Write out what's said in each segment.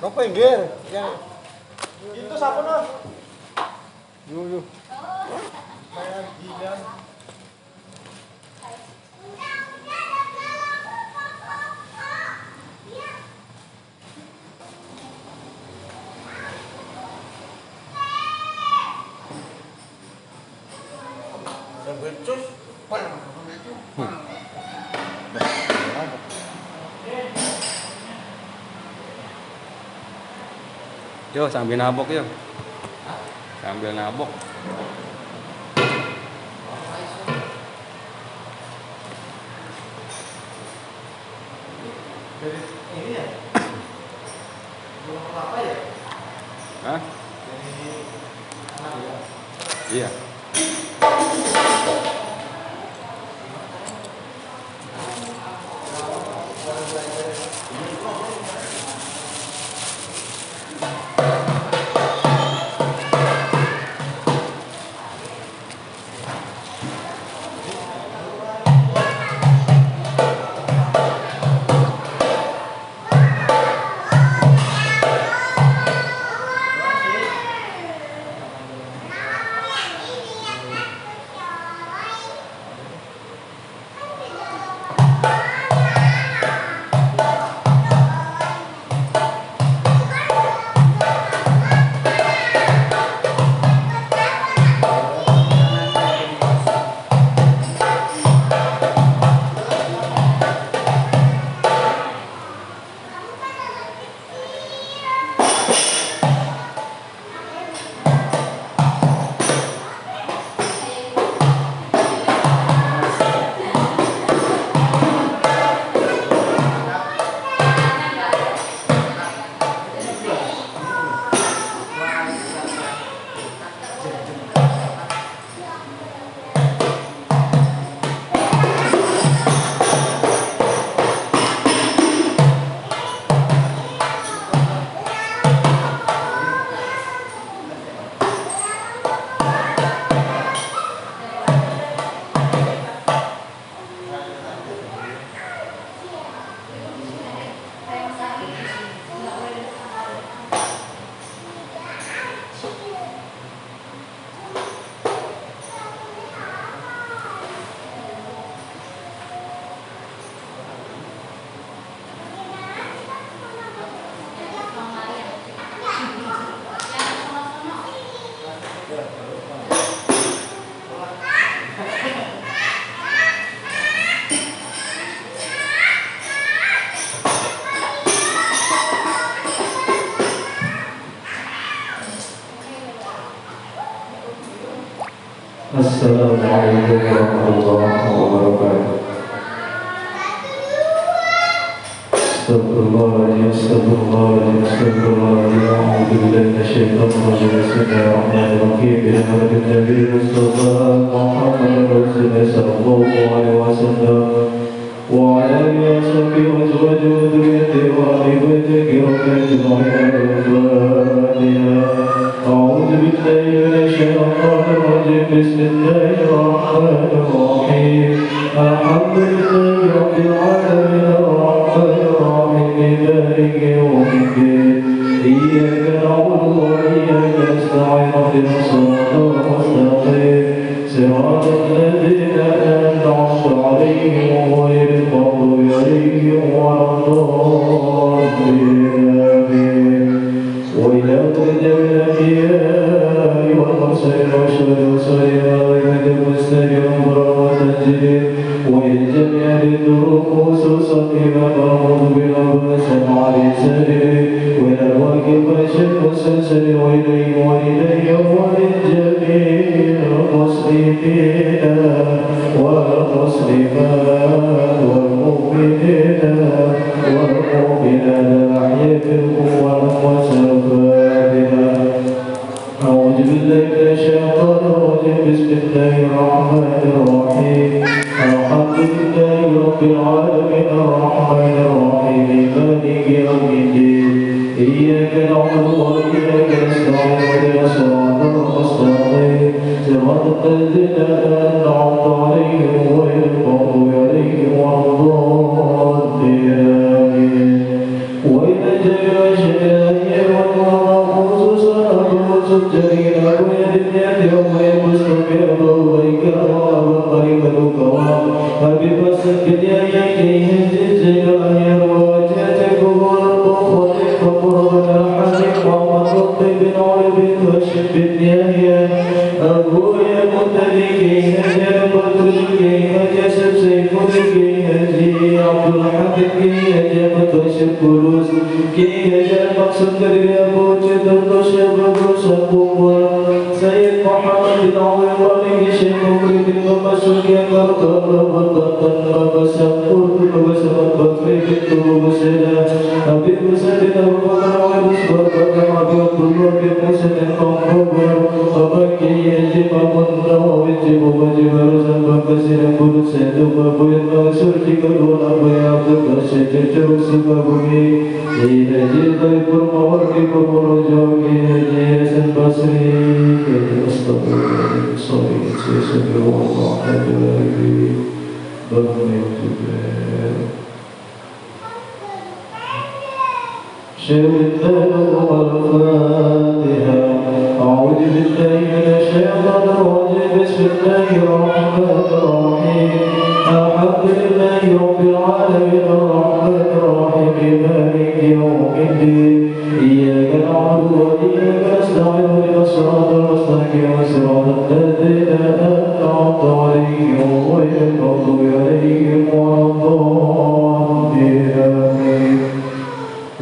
No pinggir. Yang itu siapa noh? Yuk. Kayak gila. Ada becus. Yo sambil nabok yo. Sambil nabok. Ini ya? Belum kelapa ya? Hah? Dari anak ya? Iya. Assalamualaikum warahmatullahi wabarakatuh. Astagfirullahaladzim, astagfirullahaladzim, astagfirullahaladzim. A'udzu billahi minasyaitonir rajim. Bismillahirrahmanirrahim. Bismillahirrahmanirrahim. Nabi Mustafa Muhammad Rasulullah sallallahu alaihi wasallam wa ala alihi wa sahbihi wa azwajihi wa dhurriyyatihi wa ahli baitihi أعوذ بالله من الشيطان الرجيم بسم الله الرحمن الرحيم الحمد لله رب العالمين الرحمن الرحيم مالك يوم الدين إياك نعبد وإياك نستعين اهدنا الصراط المستقيم صراط الذين أنعمت عليهم غير المغضوب عليهم ولا الضالين وإلى جميع الأنبياء والمرسلين والشهداء والصالحين والأئمة المسلمين والمتنزلين وإلى جميع الطرق خصوصا إمام محمود بن عباس عليه السلام وإلى الواقف الشيخ والسلسل وإليه ولجميع المسلمين والمسلمات والمؤمنين والمؤمنات الأحياء منهم والأموات. أعوذ بالله من الشيطان الرجيم بسم الله الرحمن الرحيم الحمد لله رب العالمين الرحمن الرحيم مالك يوم الدين إياك نعبد وإياك نستعين اهدنا الصراط المستقيم صراط الذين أنعمت عليهم غير المغضوب عليهم ولا الضالين وإلى جميع والسجرين ويدنيات يوم المستقيم وإكرام وقريب الكوام وببس الدنيا يكيه الجزء الأهير ووجهتك والبخور وقربنا الحديث ومن بن عرب وشب الدنيا أبويا متلكي هجر بدركي هجسب سيفلكي هجي عبد الحكيم هجر متوشب كروس كي هجر مقصد يا بوجد الرشب الرشب سيد محمد بن عمر شيخ مكرم ومسوك يا كركر وطن وبسقور وبسمت بكري بنت وبسلا أبي مسدنا وبكر وبسبر بكر أبي عبد الله بن مسد قنبر وبكي يجب أمنا وبجب وبجب رزق بكسر كل سيد وبوين وسر جكر ونبي عبد الرشيد جوك سببه إلى جلد الكرم والكبر ورجوك يجي سنبصري أستغفر صليت سيسر الله حجاري بغني الجبال شهد الفاتحة أعوذ بالله من الشيطان الرجيم بسم الله الرحمن الرحيم الحمد لله رب العالمين الرحمن الرحيم مالك يوم الدين إياك نعبد وإياك نستعين اهدنا الصراط المستقيم صراط الذين أنعمت عليهم غير المغضوب عليهم ولا الضالين آمين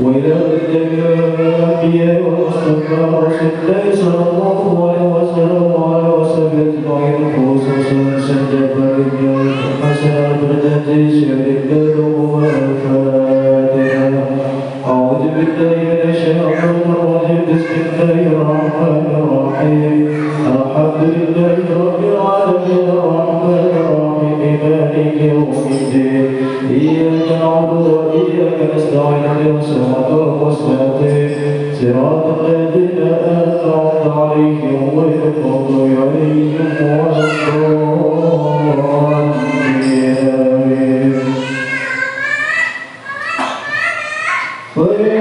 وإلى الجميع الأنبياء والمصطفى رسول الله صلى الله عليه وسلم وعلى وصحبه أجمعين خصوصا سجد الرجال حسن البردة شريك له الفاتحة أعوذ بالله من الشيطان الرجيم بسم الله الرحمن الرحيم الحمد لله رب العالمين الرحمن الرحيم مالك يوم الدين إياك نعبد وإياك نستعين اهدنا الصراط المستقيم صراط الذين أنعمت عليهم غير المغضوب عليهم ولا الضالين آمين الله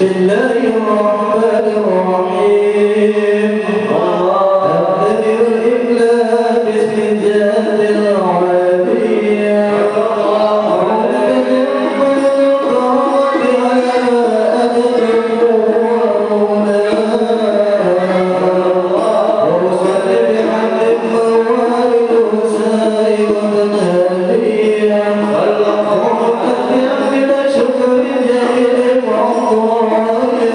الله الرحمن الرحيم أبتدئ الإملاء باسم الجاد العالية شكر جميل وعطايا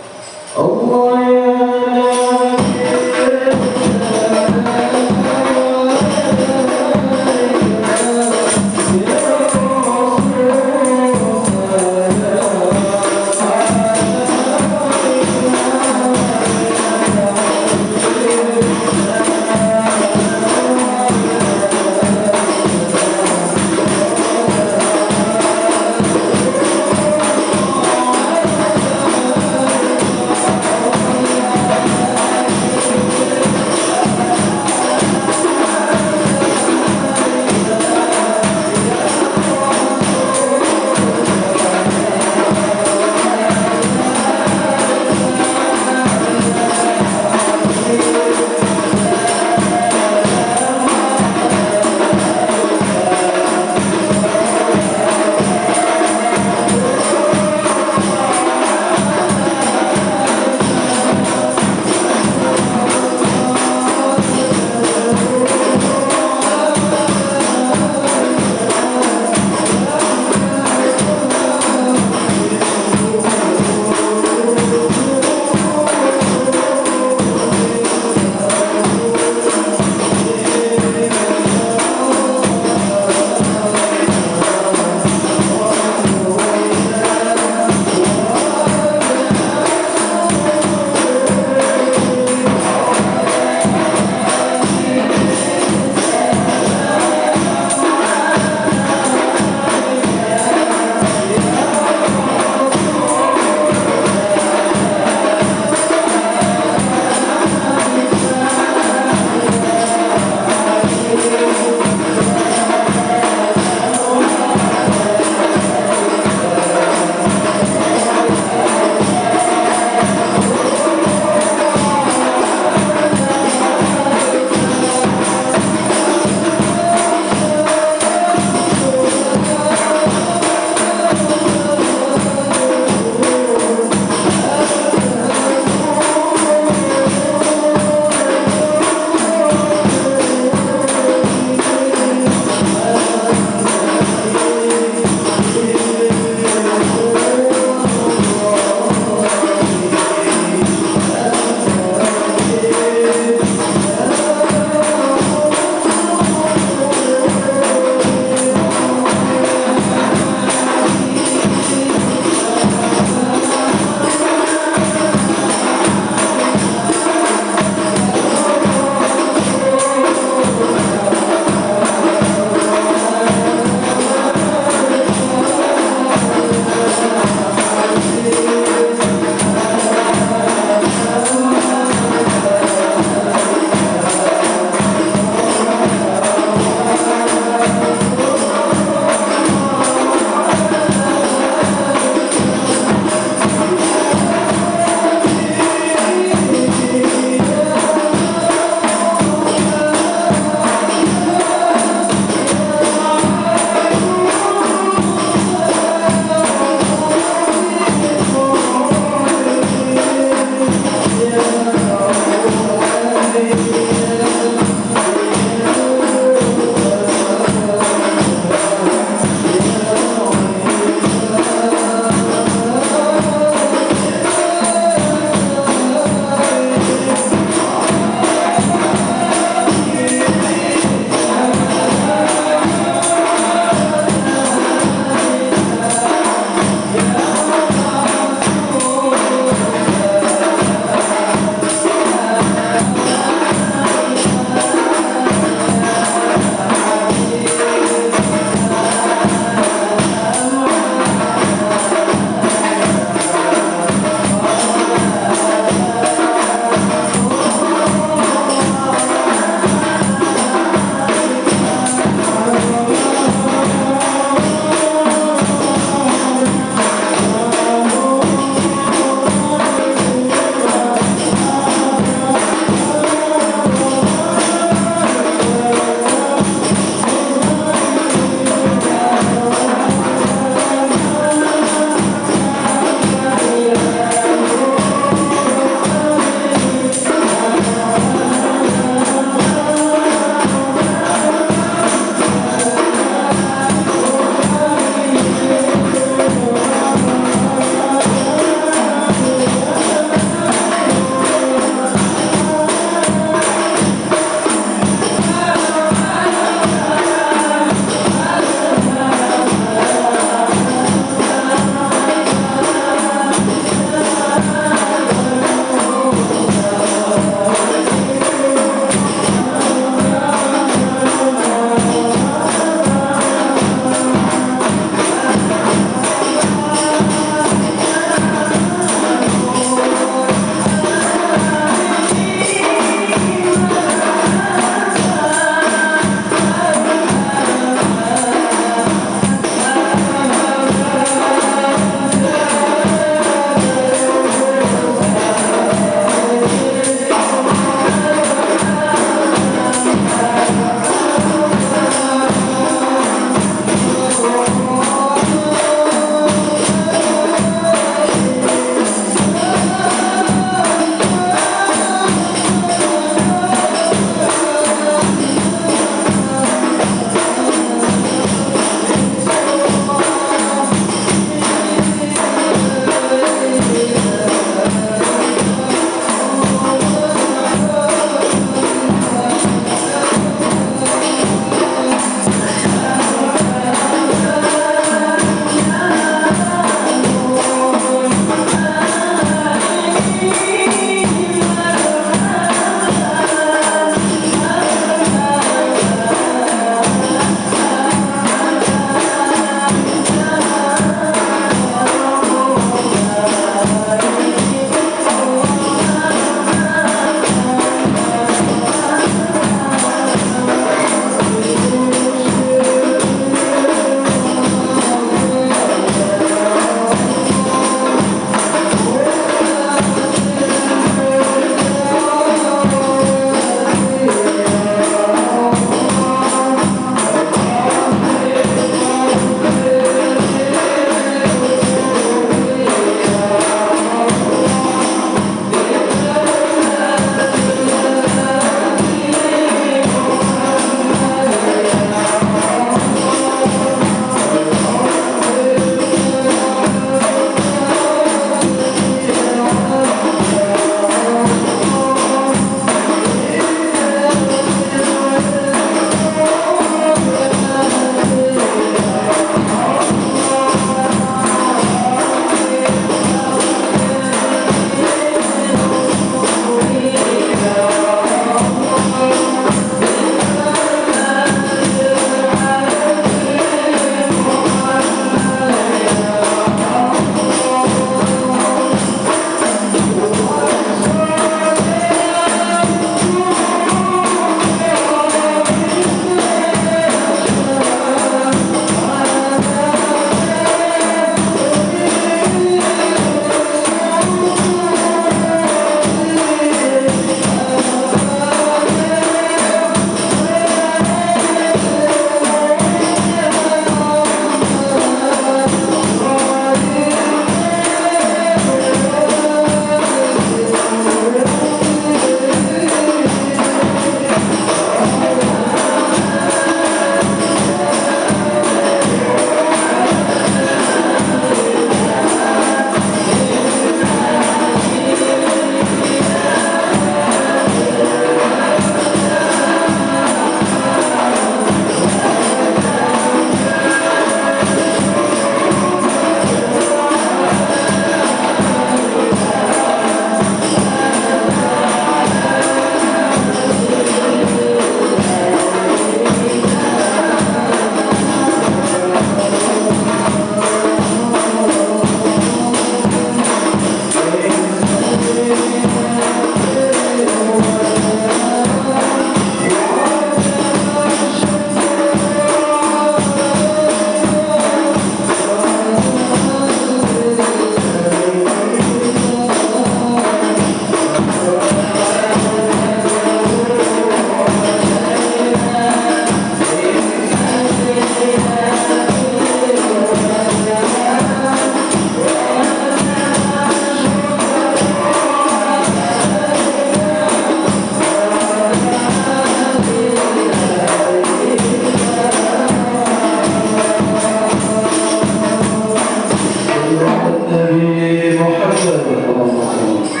محمد اللهم صل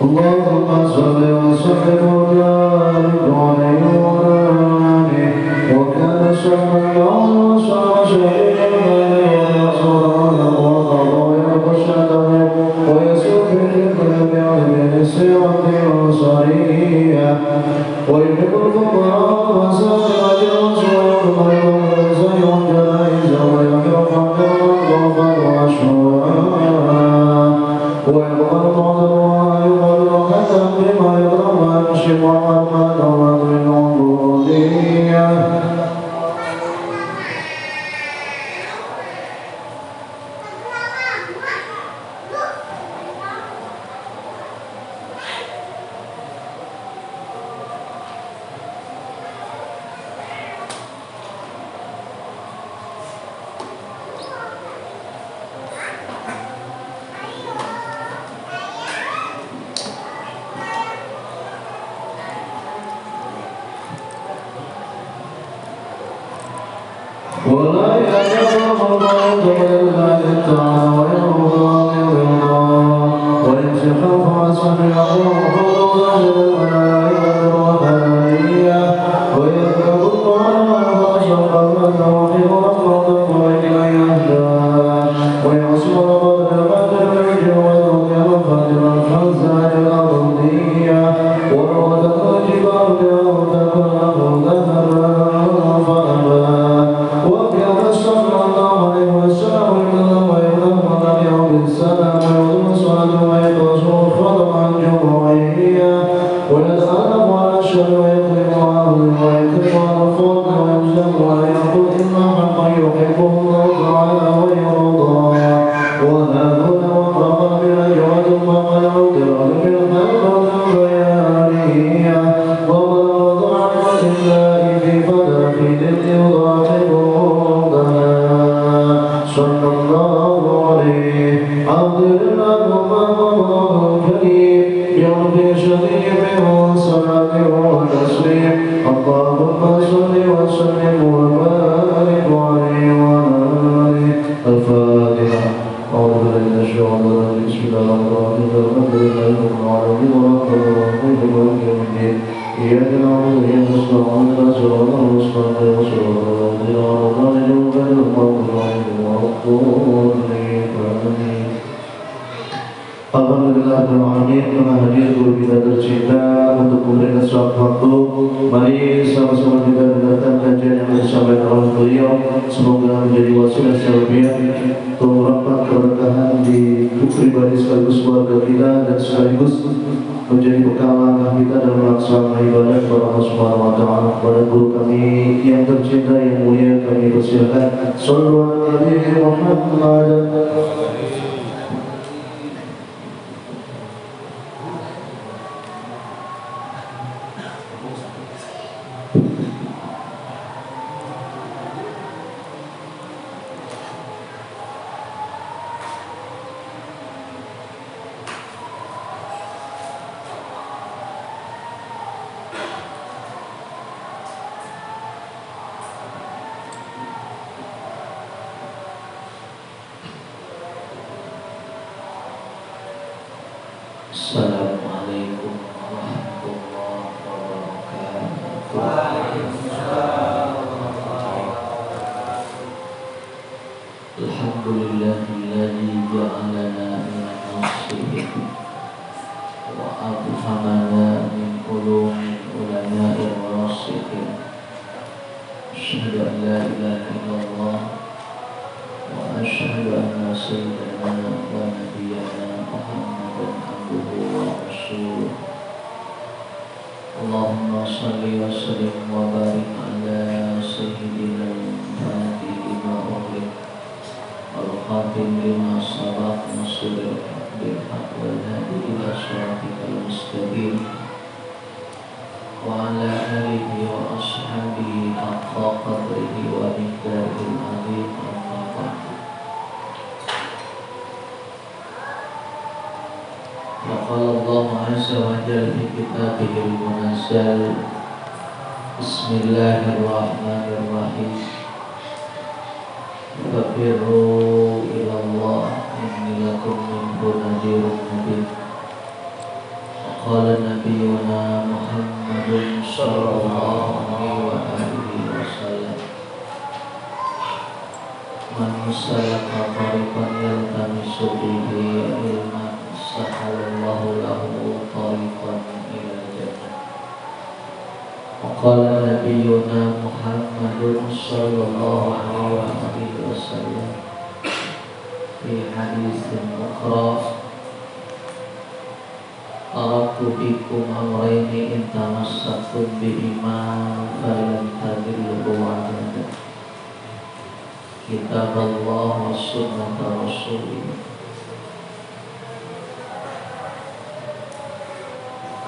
اللهم صل وسلم وبارك عليه وعلى آله وكان صلى الله وسلم شهيدا ويرشده ويسوق الكل بعلم السيرة والصرية ويحب الفقراء وسائر الرسول ويغفر الجنائز ويرحم الضعفاء والأشواء ويقبل بما يضرب ويمشي محمد رضي العبودية ولا يجب الله إلا للتعالى ويرضى ويمسك فاسمعه حدود الملائكة الرحمانية ويذكر الله وشرق الروح والفضل وإلى يهدى ويعصم القدر الرجل ويذكر الفجر الفزع الأرضية وروضة الجبال وتكره ذهبا فأبى وكان صلى الله عليه وسلم ويقوم يوم السلام ويوم الصلاة ويقصر فرضا جمعيا ويتألم على الشر ويكرم العظيم ويكرم على الفضل ويمزق ويقول إن حقا يحبه الله تعالى ويرضى وهذا وفق بالأجواد وقد أودر بالخلق البيانية وبلغ ضعف الله في فدى في ذل صلى الله عليه حاضر الله الكريم يرضي شريف والصلاة والتسليم اللهم صل وسلم وبارك عليه وعلى آله الفاتحة أعوذ بالله من الشيطان الرجيم بسم الله الرحمن الرحيم الحمد لله رب العالمين والرحمن الرحيم مالك يوم الدين إياك نعبد وإياك نستعين اهدنا الصراط المستقيم صراط الذين أنعمت عليهم غير المغضوب عليهم ولا الضالين آمين. Alhamdulillahirrahmanirrahim. Telah hadir guru kita tercinta untuk memberikan suatu waktu. Mari sama-sama kita dengarkan kajian yang disampaikan oleh beliau. Semoga menjadi wasilah syariah untuk rahmat keberkahan di pribadi sekaligus keluarga kita dan sekaligus menjadi bekal langkah kita dalam melaksanakan ibadah kepada Allah Subhanahu wa taala. Kepada guru kami yang tercinta yang mulia kami persilakan. Shallallahu alaihi Muhammad. Assalamualaikum warahmatullahi wabarakatuh. Alhamdulillahilladzi ja'alana minan nasihin wa afhamana min ulumil ulama'ir rasihin. Asyhadu an la ilaha illallah wa asyhadu anna sayyidana wa nabiyyana Muhammadan abduhu wa rasuluh. Allahumma salli wa sallim wa barik ala sayyidina Muhammadin lima ughliq wal khatim lima sabaq nasrul bil haqq wal hadi ila siratikal mustaqim wa ala alihi wa ashabihi haqqa qadrihi wa miqdarihil azim. Amma ba'd. قال الله عز وجل في كتابه المنزل بسم الله الرحمن الرحيم ففروا إلى الله إني لكم منه نذير مبين وقال نبينا محمد صلى الله عليه وسلم من سلك طريقا يلتمس به علما سهل الله له طريقا إلى الجنة وقال نبينا محمد صلى الله عليه وسلم في حديث أخرى تركت فيكم أمرين إن تمسكتم بهما فلن تضلوا أبدا كتاب الله وسنة رسوله.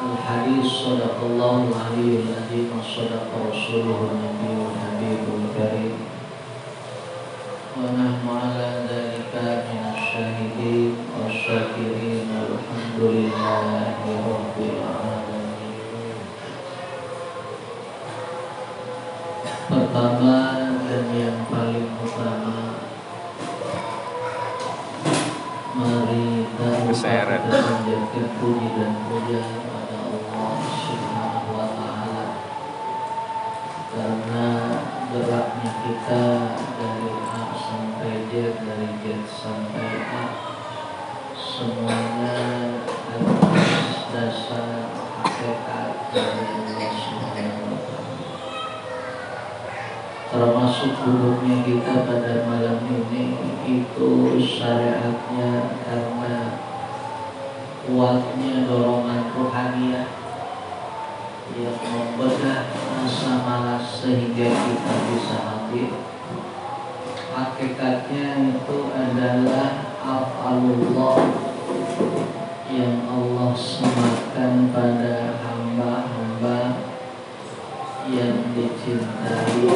الحديث صدق الله العلي العظيم وصدق رسوله النبي الحبيب الكريم ونحن على ذلك من الشاهدين والشاكرين والحمد لله رب العالمين. Pertama dan yang paling utama, mari kita panjatkan puji dan puja pada Allah Subhanahu wa Ta'ala, karena geraknya kita dari A sampai Z, dari Z sampai A, semuanya atas dasar hakikat dari Allah Subhanahu wa Ta'ala. Termasuk duduknya kita pada malam ini itu syariatnya karena kuatnya dorongan rohaniah yang membedah rasa malas sehingga kita bisa hadir. Hakikatnya itu adalah af'alullah yang Allah sematkan pada hamba-hamba yang dicintai,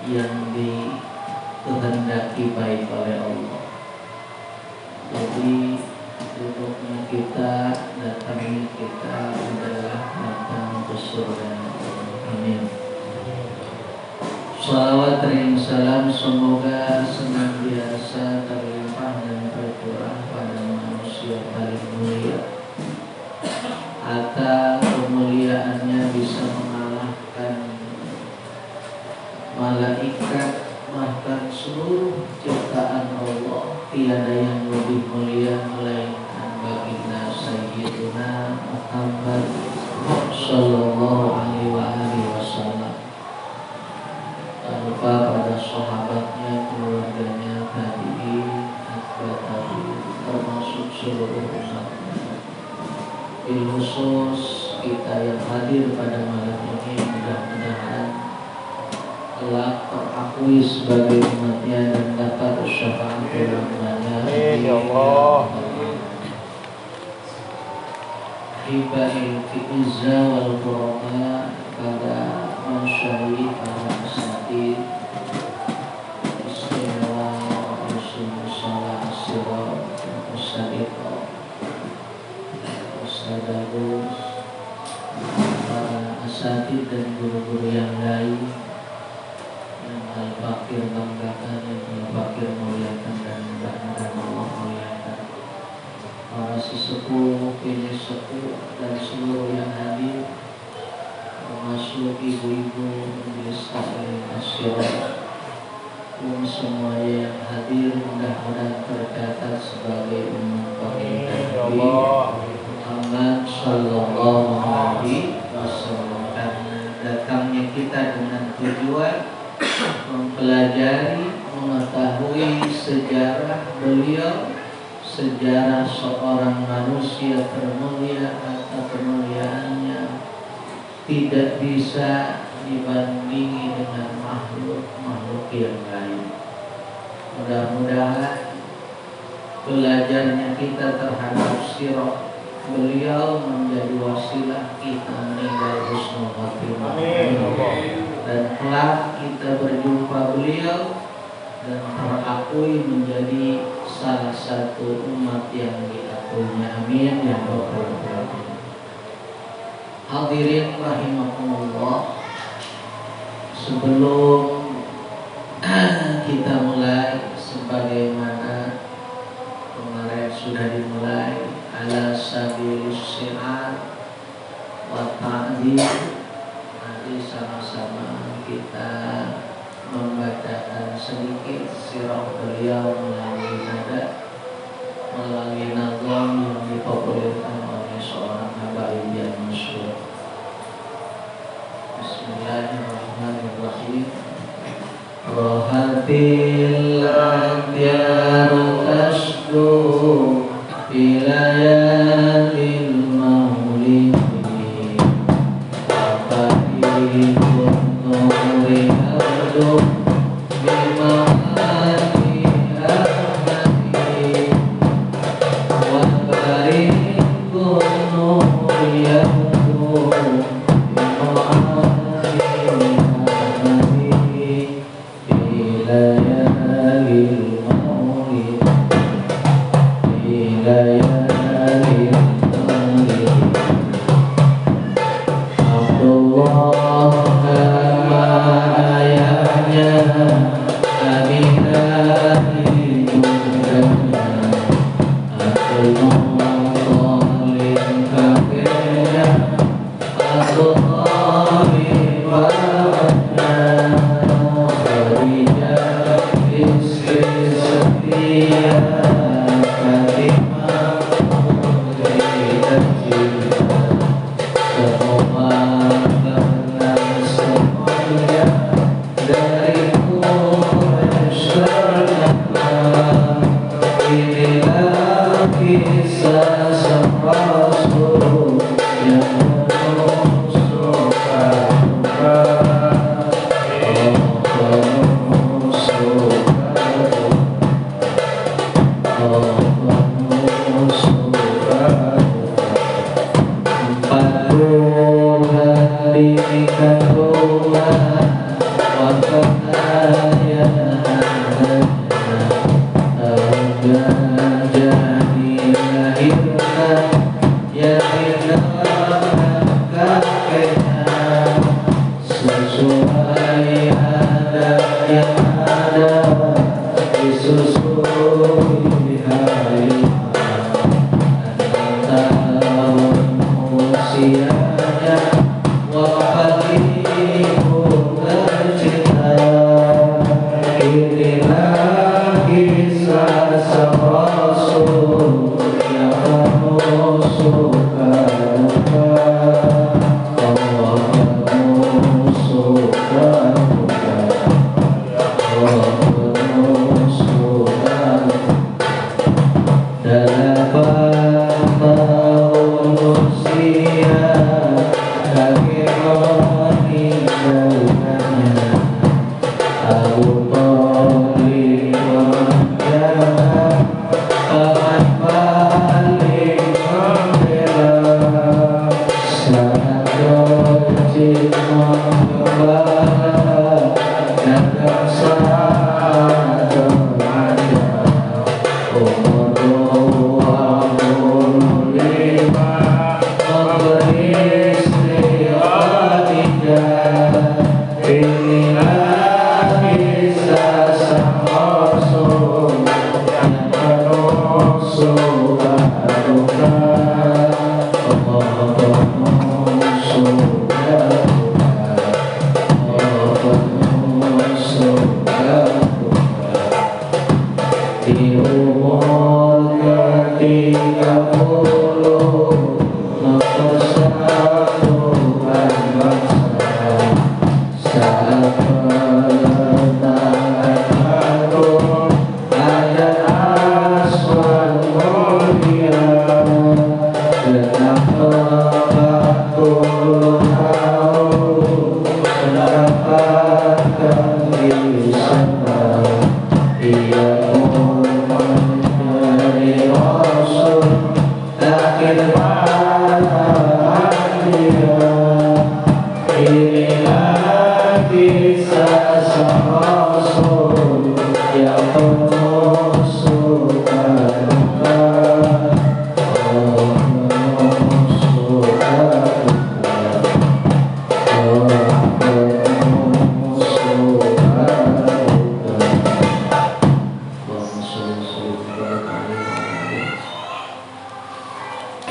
yang dikehendaki baik oleh Allah. Jadi duduknya kita, datangnya kita adalah datang ke surga. Amin. Salawat dan salam semoga senantiasa terlimpah dan tercurah pada manusia paling mulia, agar kemuliaannya bisa mengalahkan malaikat, bahkan seluruh ciptaan Allah. Tiada yang lebih mulia melainkan baginda Sayyiduna Muhammad sallallahu alaihi wasallam, tanpa pada sahabatnya, keluarganya, tabi'in, atba'ut tabi'in, termasuk seluruh umatnya. Bil khusus kita yang hadir pada malam ini, mudah-mudahan kelak terakui sebagai umatnya dan dapat syafaat umatnya. Amin ya Allah. Hibahil izza wal qurama pada masyayikh, para asatid istimewa Rasulullah sallallahu alaihi wasallam, ustadz, para asatid dan guru-guru yang lain yang Al-Fakir banggakan, yang Al-Fakir muliakan dan mudah-mudahan Allah muliakan. Para sesepuh, kini sepuh dan seluruh yang hadir, termasuk ibu-ibu majelis taklim asyirah, semuanya yang hadir mudah-mudahan tercatat sebagai umat baginda Nabi Muhammad sallallahu alaihi wasallam. Karena datangnya kita dengan tujuan mempelajari, mengetahui sejarah beliau, sejarah seorang manusia termulia, atau kemuliaannya tidak bisa dibandingi dengan makhluk yang lain. Mudah-mudahan belajarnya kita terhadap sirah beliau menjadi wasilah kita meninggal husnul khotimah. Dan kelak kita berjumpa beliau dan terakui menjadi salah satu umat yang diakuinya. Amin ya rabbal alamin. Hadirin rahimakumullah, sebelum kita mulai sebagaimana kemarin sudah dimulai ala sabilis syiar wa ta'zim, nanti sama-sama kita membacakan sedikit sirah beliau melalui nada, melalui nazam yang dipopulerkan oleh seorang habaib yang masyhur. Bismillahirrahmanirrahim. Rohatil adyaru tasdu bilayalil maulidi Apaikun nuri ardu bima'ati ahmadi Wa barikun nuri ardu Oh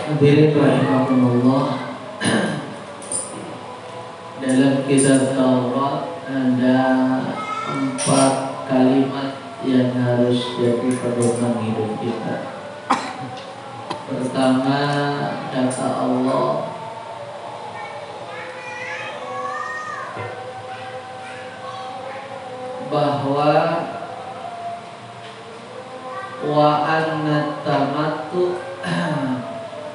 Hadirin rahimakumullah, dalam kitab Taurat ada 4 kalimat yang harus jadi pedoman hidup kita. Pertama, kata Allah, bahwa wa anna tamattu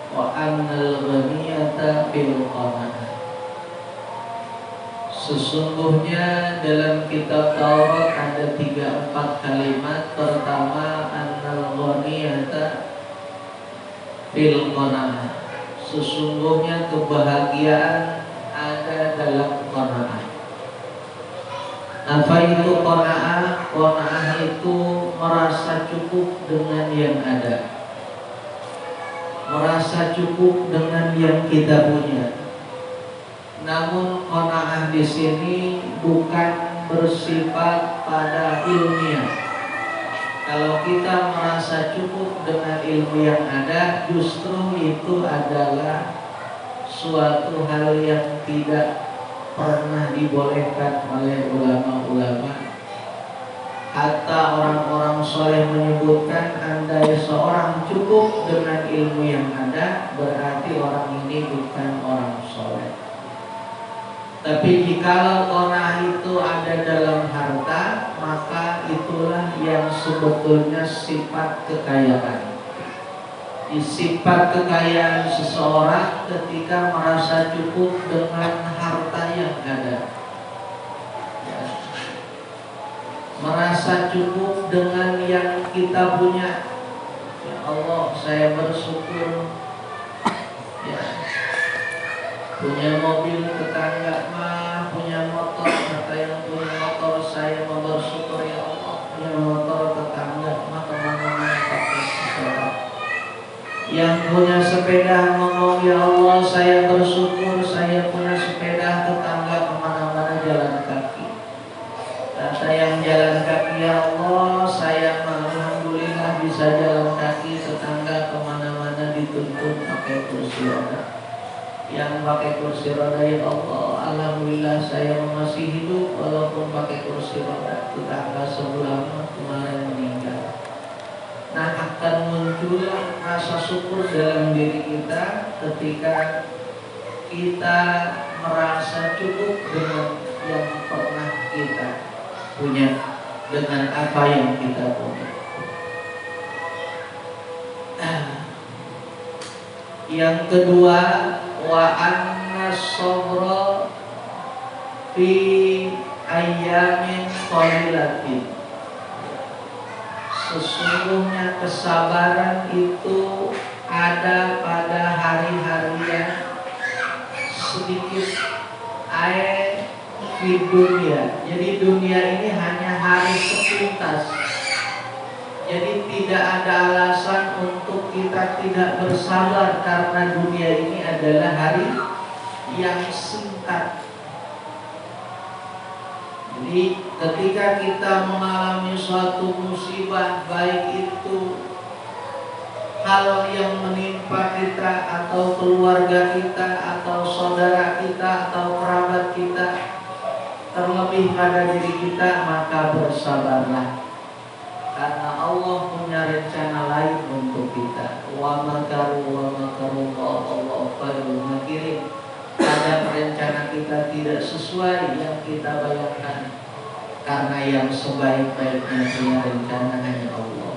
wa annal ghaniyata bil qanaah. Sesungguhnya dalam kitab Taurat ada 3-4 kalimat. Pertama, annal ghaniyata bil qanaah. Sesungguhnya kebahagiaan ada dalam qanaah. Apa itu qanaah? Qanaah itu merasa cukup dengan yang ada, merasa cukup dengan yang kita punya. Namun qanaah di sini bukan bersifat pada ilmiah. Kalau kita merasa cukup dengan ilmu yang ada, justru itu adalah suatu hal yang tidak pernah dibolehkan oleh ulama-ulama. Hatta orang-orang soleh menyebutkan, andai seorang cukup dengan ilmu yang ada, berarti orang ini bukan orang soleh. Tapi jika qanaah itu ada dalam harta, maka itulah yang sebetulnya sifat kekayaan. Sifat kekayaan seseorang ketika merasa cukup dengan harta yang ada, merasa cukup dengan yang kita punya. Ya Allah, saya bersyukur ya, punya mobil, tetangga mah punya motor, kata yang punya motor, saya mau bersyukur ya Allah, punya motor, tetangga mah kemana-mana pakai sepeda. Yang punya sepeda ngomong, ya Allah saya bersyukur saya punya sepeda, tetangga kemana-mana jalan kaki. Kata yang jalan kaki, ya Allah saya alhamdulillah bisa jalan kaki, tetangga kemana-mana dituntut pakai kursi roda. Yang pakai kursi roda, ya Allah alhamdulillah saya masih hidup walaupun pakai kursi roda, tetangga sebelah kemarin meninggal. Nah, akan muncul rasa syukur dalam diri kita ketika kita merasa cukup dengan yang pernah kita punya, dengan apa yang kita punya. Yang kedua, wa anna sabra fi ayyamin qalilatin. Sesungguhnya kesabaran itu ada pada hari-hari yang sedikit. Di dunia. Jadi dunia ini hanya hari sepintas. Jadi tidak ada alasan untuk kita tidak bersabar, karena dunia ini adalah hari yang singkat. Jadi ketika kita mengalami suatu musibah, baik itu hal yang menimpa kita atau keluarga kita atau saudara kita atau kerabat kita, terlebih pada diri kita, maka bersabarlah, karena Allah punya rencana lain untuk kita. Wa makaru Allah khairul makirin. Kadang rencana kita tidak sesuai yang kita bayangkan, karena yang sebaik-baiknya punya rencana hanya Allah.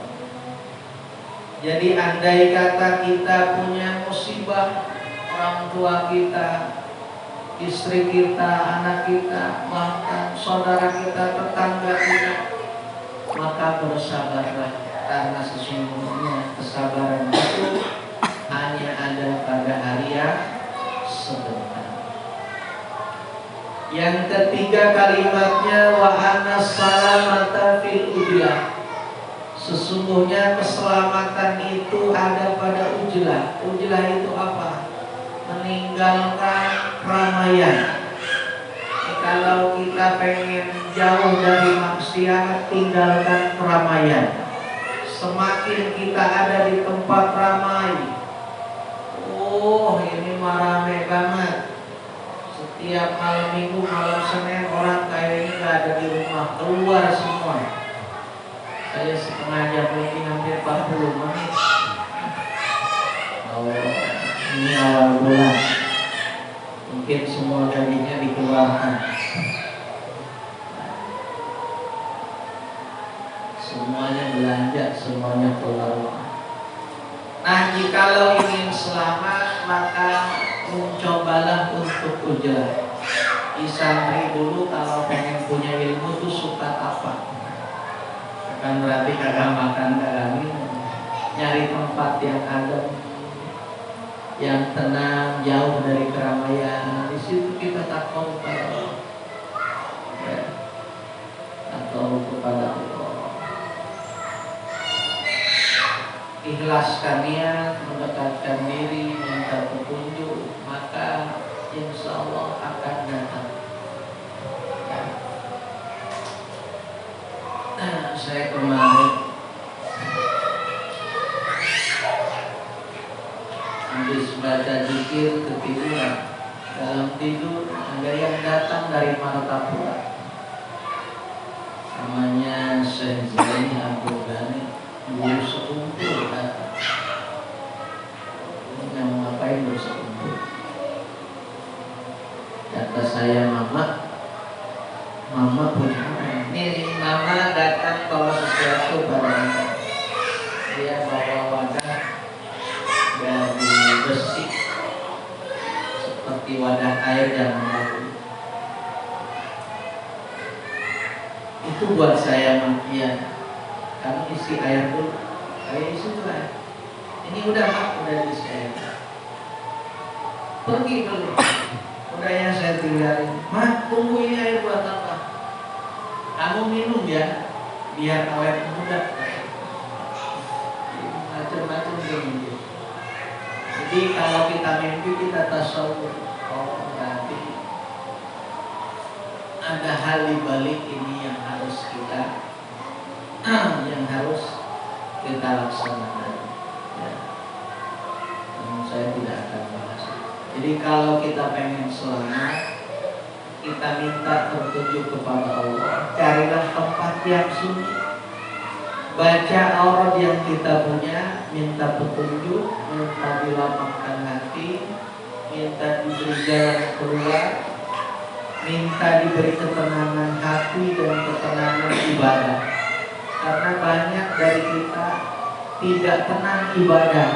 Jadi andai kata kita punya musibah, orang tua kita, istri kita, anak kita, bahkan saudara kita, tetangga kita, maka bersabarlah, karena sesungguhnya kesabaran itu hanya ada pada hari yang sebentar. Yang ketiga kalimatnya wa anna salamata fil ujlah. Sesungguhnya keselamatan itu ada pada ujlah. Ujlah itu apa? Meninggalkan keramaian. Kalau kita pengen jauh dari maksiat, tinggalkan keramaian. Semakin kita ada di tempat ramai, oh ini mah rame banget. Setiap malam minggu, malam Senin orang kayaknya nggak ada di rumah, keluar semua. Saya setengah jam mungkin hampir 40 menit. Oh, ini awal bulan, mungkin semua gajinya dikeluarkan. Semuanya belanja, semuanya keluar rumah. Nah, jikalau ingin selamat, maka mencobalah untuk ujlah. Di santri dulu kalau pengen punya ilmu tuh suka apa? Bukan berarti kagak makan, kagak minum. Nyari tempat yang adem, yang tenang, jauh dari keramaian. Di situ kita takut kepada Allah, ya, atau kepada Allah. Ikhlaskan niat, mendekatkan diri, minta petunjuk, maka insya Allah akan datang. Nah, saya kemarin habis baca zikir ketiduran. Dalam tidur ada yang datang dari Martapura, namanya Syekh Zaini Abdul Ghani, guru sekumpul datang. Yang mau ngapain bersekumpul? Kata saya, Mama punya apa? Ini Mama datang bawa sesuatu padanya. Dia bawa wadah dari besi, seperti wadah air zaman dahulu. Itu buat saya makian. Kamu isi air dulu. Saya isi dulu air. Ini udah Mak, udah diisi air. Pergi dulu. Udahnya saya tinggalin. Mak, tunggu, ini air buat apa? Kamu minum ya, biar awet muda. Macam-macam gitu. Jadi kalau kita mimpi, kita tasawur. Oh, berarti ada hal di balik ini yang harus kita laksanakan. Ya. Namun saya tidak akan bahas. Jadi kalau kita pengen selamat, kita minta petunjuk kepada Allah. Carilah tempat yang sunyi. Baca aurat yang kita punya, minta petunjuk, minta dilapangkan hati, minta diberi jalan keluar, minta diberi ketenangan hati dan ketenangan ibadah. Karena banyak dari kita tidak tenang ibadah.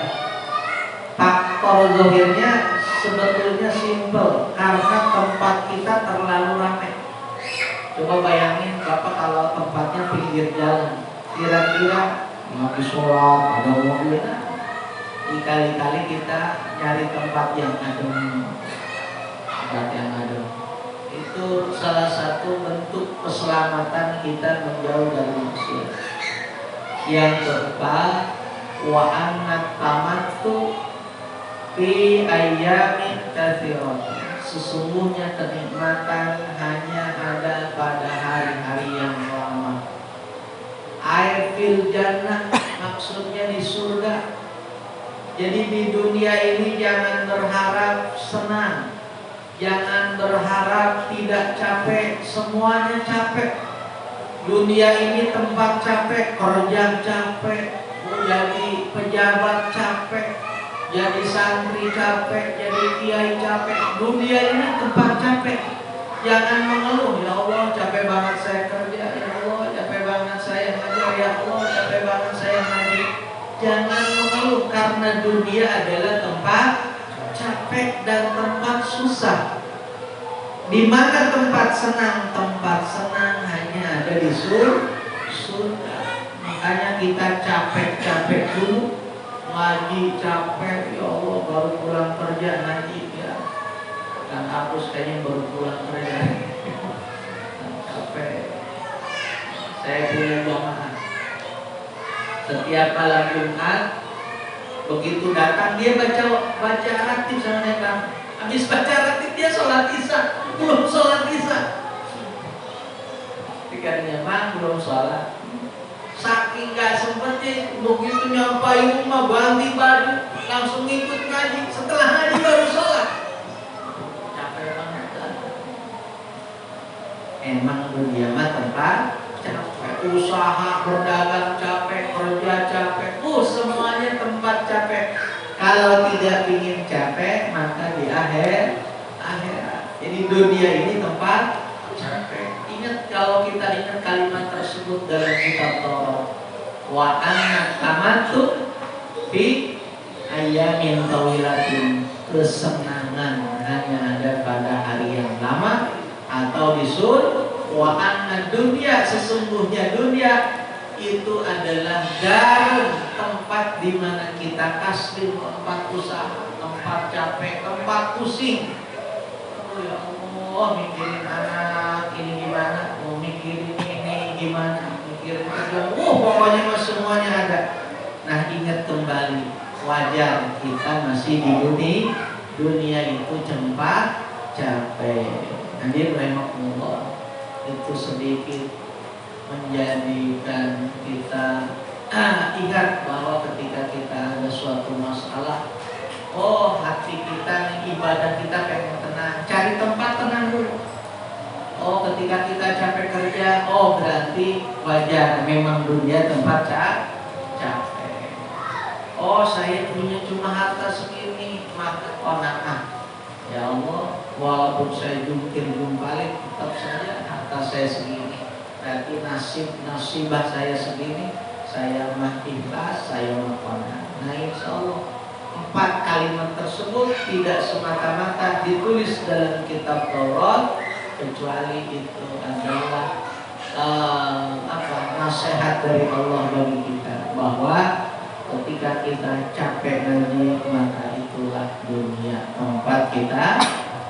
Faktor zahirnya sebetulnya simpel, karena tempat kita terlalu ramai. Coba bayangin Bapak kalau tempatnya pinggir jalan, kira-kira habis sholat ada mobil. Kali-kali kita cari tempat yang adem, itu salah satu bentuk keselamatan kita menjauh dari maksiat. Yang keempat, wa annat tamattu fi ayyamin katsiratin. Sesungguhnya kenikmatan hanya ada pada hari-hari yang lama. Air fil jannah, maksudnya di surga. Jadi di dunia ini jangan berharap senang, jangan berharap tidak capek, semuanya capek. Dunia ini tempat capek, kerja capek, menjadi pejabat capek, jadi santri capek, jadi kiai capek. Dunia ini tempat capek. Jangan mengeluh, ya Allah capek banget saya kerja, ya Allah capek banget saya ngajar, ya Allah capek banget saya ngaji. Jangan mengeluh, karena dunia adalah tempat capek dan tempat susah. Di mana tempat senang? Tempat senang hanya ada di surga. Makanya kita capek-capek dulu, ngaji capek, ya Allah baru pulang kerja ngaji ya. Dan hapus kayaknya baru pulang kerja. Capek. Saya punya jamaah. Setiap malam Jumat begitu datang dia baca ratib sama Kang. Habis baca ratib dia sholat isya, belum sholat isya. Dikatanya Bang belum sholat. Saking gak sempetnya begitu nyampai rumah ganti baju langsung ikut ngaji. Setelah ngaji baru sholat. Capek banget kan? Emang dunia mah tempat capek, usaha berdagang capek, kerja capek, semuanya tempat capek. Kalau tidak ingin capek maka di akhirat. Jadi dunia ini tempat capek. Ingat, kalau kita ingat kalimat tersebut dalam kitab Taurat, wa anna tamattu fi ayyamin tawilatin, kesenangan hanya ada pada hari yang lama, atau disebut wa anna dunya, sesungguhnya dunia itu adalah darun, tempat di mana kita kasih, tempat usaha, tempat capek, tempat pusing. Oh ya Allah, mikirin anak ini gimana, mau mikirin ini gimana, mikirin kerja, pokoknya mah semuanya ada. Nah, ingat kembali, wajar kita masih di dunia itu tempat capek. Hadir rahimahullah, itu sedikit menjadikan kita ingat bahwa ketika kita ada suatu masalah, hati kita, ibadah kita pengen tenang, cari tempat tenang dulu. Ketika kita capek kerja, berarti wajar, memang dunia tempat capek. Saya punya cuma harta segini, maka ya Allah, walaupun saya jungkir-jumpalik, tetap saja harta saya segini. Berarti nasibah saya segini, saya mah ikhlas, saya mah qanaah. Nah, insya Allah 4 kalimat tersebut tidak semata-mata ditulis dalam kitab Taurat, kecuali itu adalah nasihat dari Allah bagi kita, bahwa ketika kita capek ngaji, maka itulah dunia tempat kita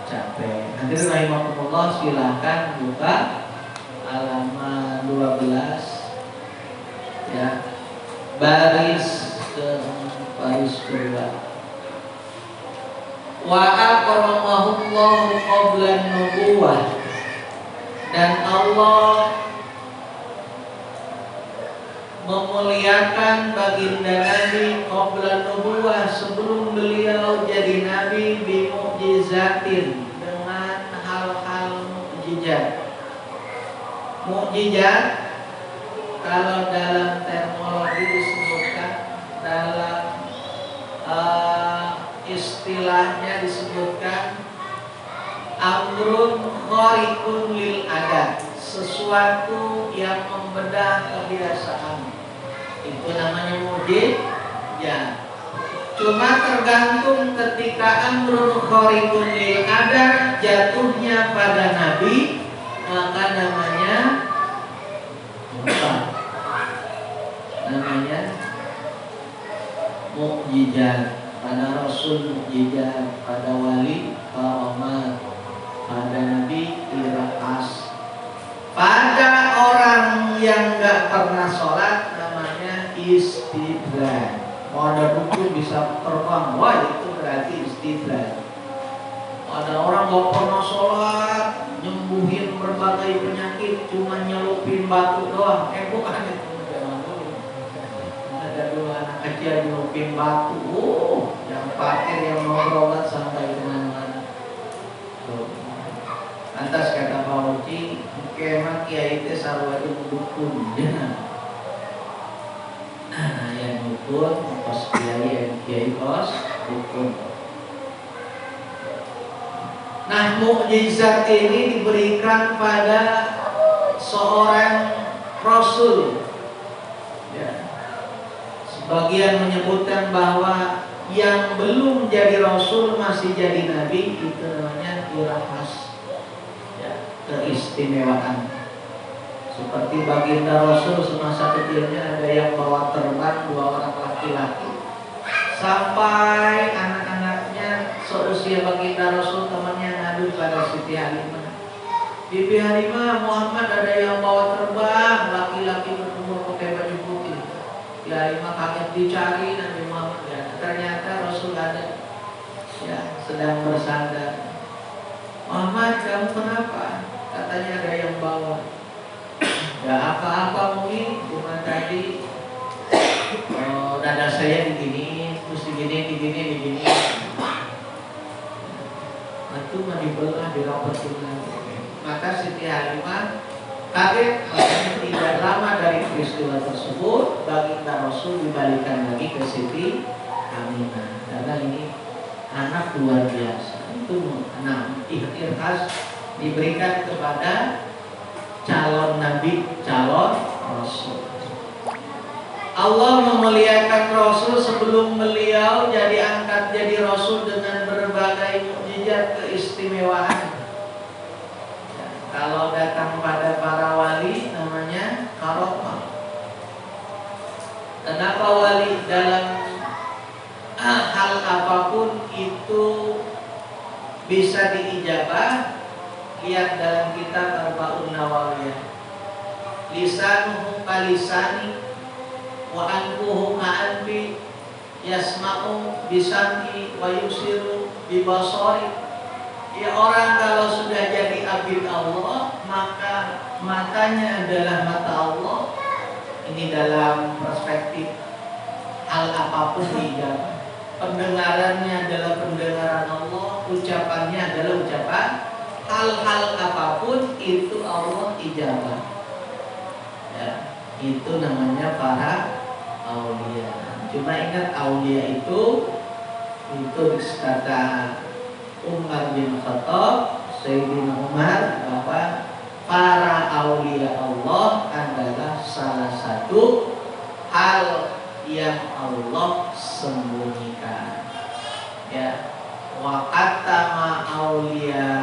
capek. Hadirin rahimakumullah, silahkan buka halaman 12 ya, baris kedua. Wa akramahullahu qabla nubuwah, dan Allah memuliakan baginda Nabi qabla nubuwah, sebelum beliau jadi nabi, bi mu'jizatin, dengan hal-hal mukjizat. Mukjizat kalau dalam terminologi disebutkan, dalam istilahnya disebutkan amrun khariqun lil adat, sesuatu yang membedah kebiasaan, itu namanya mukjizat. Cuma tergantung ketika amrun khariqun lil adat jatuhnya pada nabi, maka namanya apa? Namanya mukjizat. Pada Rasul mukjizat, pada wali karamat, pada nabi iraas. Pada orang yang gak pernah sholat namanya istidlal. Mau ada buku bisa terbang, wah itu berarti istidlal. Ada orang gak pernah sholat, nyembuhin berbagai penyakit, cuma nyelupin batu doang. Bukan itu. Ada 2 anak kecil nyelupin batu, yang pakai yang ngobrol sampai kemana-mana. Lantas kata Pak Uci, kemang kiai itu sarwa itu dukun. Yang dukun, kos kiai kos dukun. Nah, mukjizat ini diberikan pada seorang rasul. Ya. Sebagian menyebutkan bahwa yang belum jadi rasul masih jadi nabi, itu namanya irahas, ya, keistimewaan. Seperti baginda Rasul semasa kecilnya ada yang bawa terbang 2 orang laki-laki, sampai anak-anaknya seusia baginda Rasul temannya ngadu pada Siti Halimah, Bibi Halimah, Muhammad ada yang bawa terbang laki-laki berumur pakai baju putih. Kiai mah kaget dicari Nabi Muhammad, ya ternyata Rasul ada, ya sedang bersandar. Muhammad, kamu kenapa? Katanya ada yang bawa. Ya apa-apa mungkin, cuma tadi dada saya digini, terus digini. Itu mah dibelah, dirapetin lagi. Maka Siti Halimah kaget, makanya tidak lama dari peristiwa tersebut baginda Rasul dibalikan lagi ke Siti Aminah. Karena ini anak luar biasa. Itu ikhtiar diberikan kepada calon nabi, calon rasul. Allah memuliakan Rasul sebelum beliau jadi angkat jadi Rasul dengan berbagai mukjizat keistimewaan. Ya, kalau datang pada para wali namanya karomah. Kenapa wali dalam hal apapun itu bisa diijabah? Lihat dalam kitab Arba'un Nawawiyah. Lisanuhu kalisani wa anfuhu ka'anfi yasma'u bisam'i wa yusiru bibasari. Ya, orang kalau sudah jadi abid Allah, maka matanya adalah mata Allah. Ini dalam perspektif hal apapun diijabah. Pendengarannya adalah pendengaran Allah, ucapannya adalah ucapan. Hal-hal apapun itu Allah ijabah. Ya, itu namanya para aulia. Cuma ingat aulia itu kata Umar bin Khattab, Sayyidina Umar, bahwa para aulia Allah adalah salah satu hal yang Allah sembunyikan. Ya, wa qatama aulia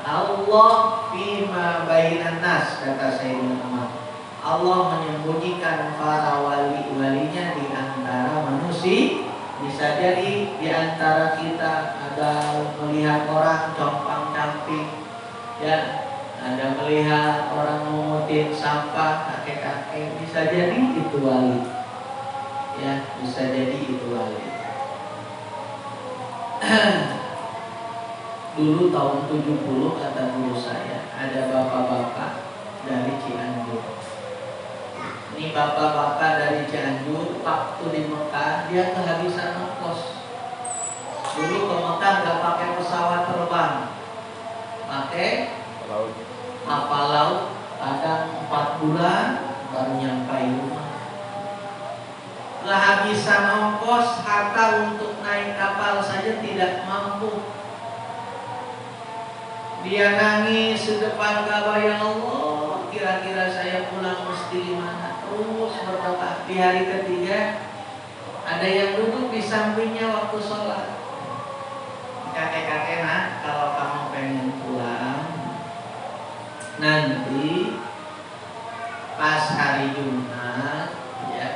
Allah fima bainan nas, kata Sayyidina Umar. Allah menyembunyikan para wali-walinya di antara manusia. Bisa jadi di antara kita ada melihat orang compang-camping, ya, ada melihat orang mengutin sampah kakek-kakek, bisa jadi itu wali. Ya, bisa jadi itu wali. Dulu tahun 70 kata guru saya, ada bapak-bapak dari Cianjur. Ini bapak-bapak dari Cianjur waktu di Mekah dia kehabisan ongkos. Dulu ke Mekah nggak pakai pesawat terbang, pakai kapal laut. Kadang 4 bulan baru nyampe rumah. Kehabisan ongkos, hatta untuk naik kapal saja tidak mampu. Dia nangis di depan Ka'bah, ya Allah, kira-kira saya pulang mesti di mana? Terus berdoa. Di hari ketiga ada yang duduk di sampingnya waktu sholat. Kakek-kakek, nak, kalau kamu pengen pulang nanti pas hari Jumat, ya,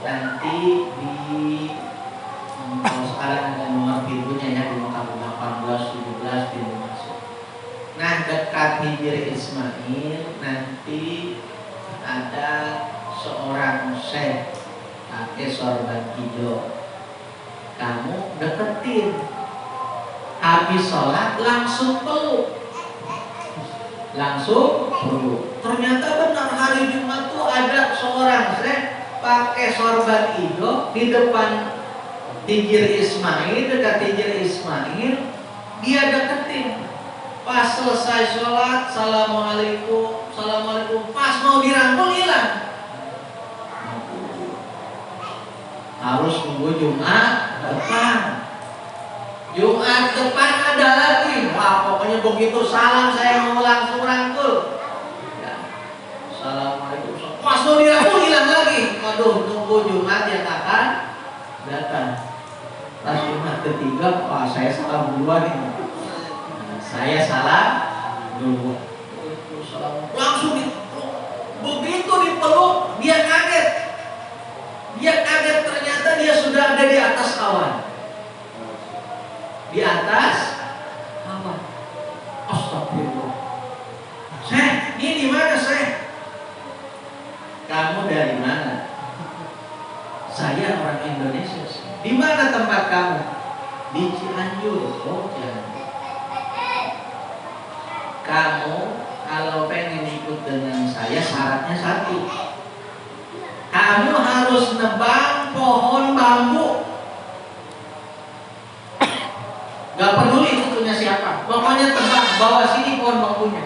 nanti di kalau sekarang ada nomor pintunya, ya, di nomor 18, 17 pintu masuk. Nah, dekat Hijri Ismail nanti ada seorang syekh pakai sorban hijau. Kamu deketin, habis sholat langsung peluk. Ternyata benar hari Jumat tuh ada seorang syekh pakai sorban hijau di depan Hijri Ismail, dekat Hijri Ismail, dia deketin. Pas selesai sholat, assalamualaikum, assalamualaikum. Pas mau dirangkul hilang. Harus nunggu Jumat depan. Jumat depan ada lagi. Wah, pokoknya begitu salam saya mau langsung rangkul. Ya. Assalamualaikum. Pas mau dirangkul hilang lagi. Waduh, nunggu Jumat yang akan datang. Pas Jumat ketiga, wah saya salam duluan nih. Saya salah dulu. Langsung dipeluk. Begitu dipeluk, dia kaget. Ternyata dia sudah ada di atas awan. Di atas awan. Astagfirullah. Syekh, ini di mana, Syekh? Kamu dari mana? Saya orang Indonesia. Di mana tempat kamu? Di Cianjur. Oh, Cianjur. Kamu kalau pengen ikut dengan saya syaratnya satu. Kamu harus nebang pohon bambu. Gak peduli itu punya siapa. Pokoknya tebang, bawa sini pohon bambunya.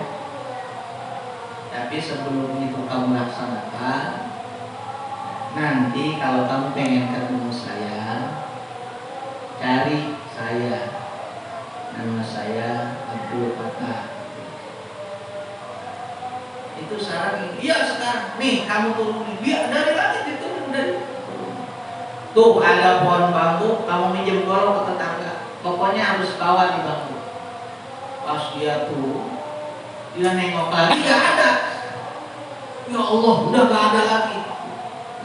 Tapi sebelum itu kamu laksanakan, nanti kalau kamu pengen ketemu saya, cari saya. Nama saya Abdul Fatah. Itu syaratnya. Iya sekarang. Nih kamu turunin. Dia dari langit diturun dari. Tuh ada pohon bambu, kamu minjem golok ke tetangga. Pokoknya harus bawa di bambu. Pas dia turun, dia nengok lagi gak ada. Ya Allah, udah gak ada lagi.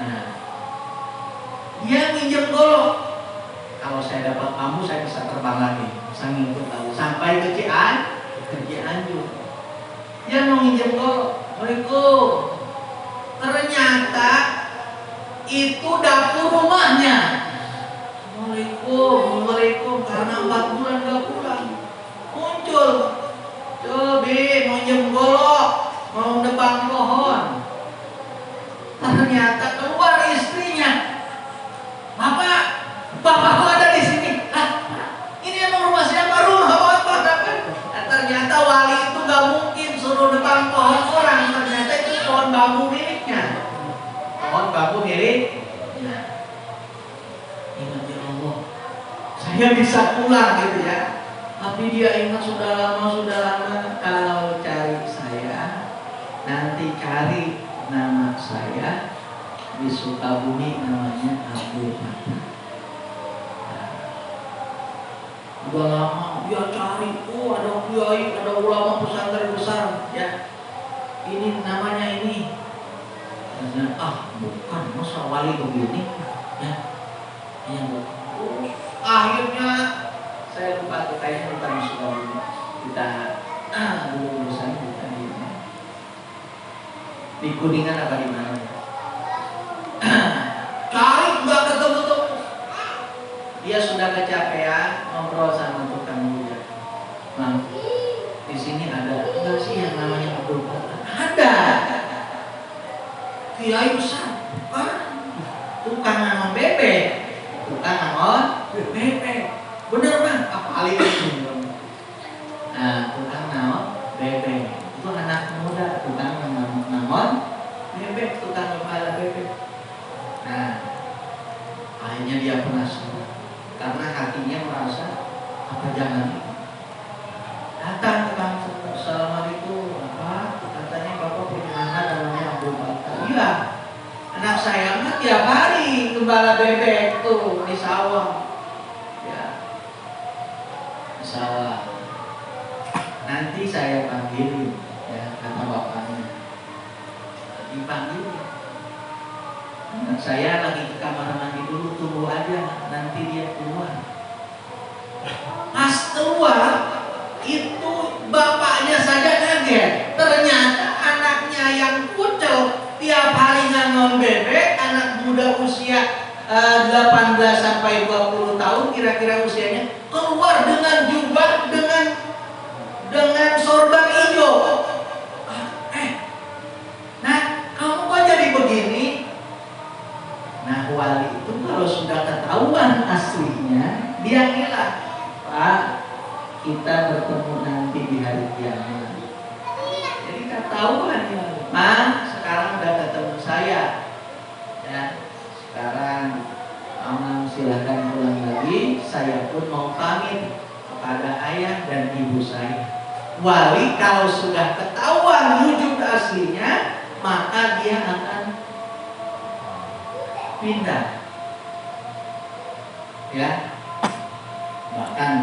Nah, dia minjem golok. Kalau saya dapat bambu, saya bisa terbang lagi. Saya ngikut lagi sampai ke Cianjur. Dia mau minjem golok. Assalamualaikum. Ternyata itu dapur rumahnya. Assalamualaikum. Karena 4 bulan gak pulang, muncul. Coba mau minjem golok, mau nebang pohon. Ternyata keluar istrinya. Bapak ada di sini. Ini emang rumah siapa? Rumah bapak. Nah, ternyata wali itu gak mungkin suruh nebang pohon orang. Ternyata itu pohon bambu miliknya. Pohon bambu miliknya. Ingat ya Allah, saya bisa pulang gitu ya. Tapi dia ingat sudah lama kalau cari saya, nanti cari nama saya di Sukabumi, namanya Abdul Fatah. Udah lama dia cari, ada kiai, ada ulama pesantren besar, ya. Ini namanya ini. Dan bukan, masa wali begini, ya. Yang akhirnya saya lupa tuh, kayaknya bukan Sukabumi. Kita dulu urusan kita di Kuningan apa di mana? Cari nggak ketemu. Dia sudah kecapean ngobrol sama tukang budak. Bang, di sini ada enggak sih yang namanya Abdul Fatah? Ada. Kiai besar. Tukang ngangon bebek. Bener bang, apalagi itu. Nah, tukang ngangon bebek itu anak muda, tukang ngangon bebek, tukang kepala bebek. Nah, akhirnya dia penasaran. Karena hatinya merasa apa jangan datang ke bang. Assalamualaikum, katanya bapak punya anak namanya Abdul Fatah. Iya, anak saya mah tiap hari gembala bebek tuh di sawah, ya di sawah. Nanti saya panggilin, ya kata bapaknya. Dipanggil. Dan saya lagi ke kamar mandi dulu, tunggu aja, nanti dia keluar. Pas keluar, itu bapaknya saja kaget. Ternyata anaknya yang kucel tiap hari ngangon bebek, anak muda usia 18 sampai 20 tahun kira-kira usianya, keluar dengan jubah dengan sorban hijau. Nah, kamu kok jadi begini? Nah, wali itu kalau sudah ketahuan aslinya, dia ngilang. Pak, kita bertemu nanti di hari kiamat. Jadi ketahuan ya. Sekarang udah ketemu saya. Ya, sekarang Amang silahkan pulang lagi. Saya pun mau pamit kepada ayah dan ibu saya. Wali kalau sudah ketahuan wujud aslinya, maka dia akan pindah, ya. Bahkan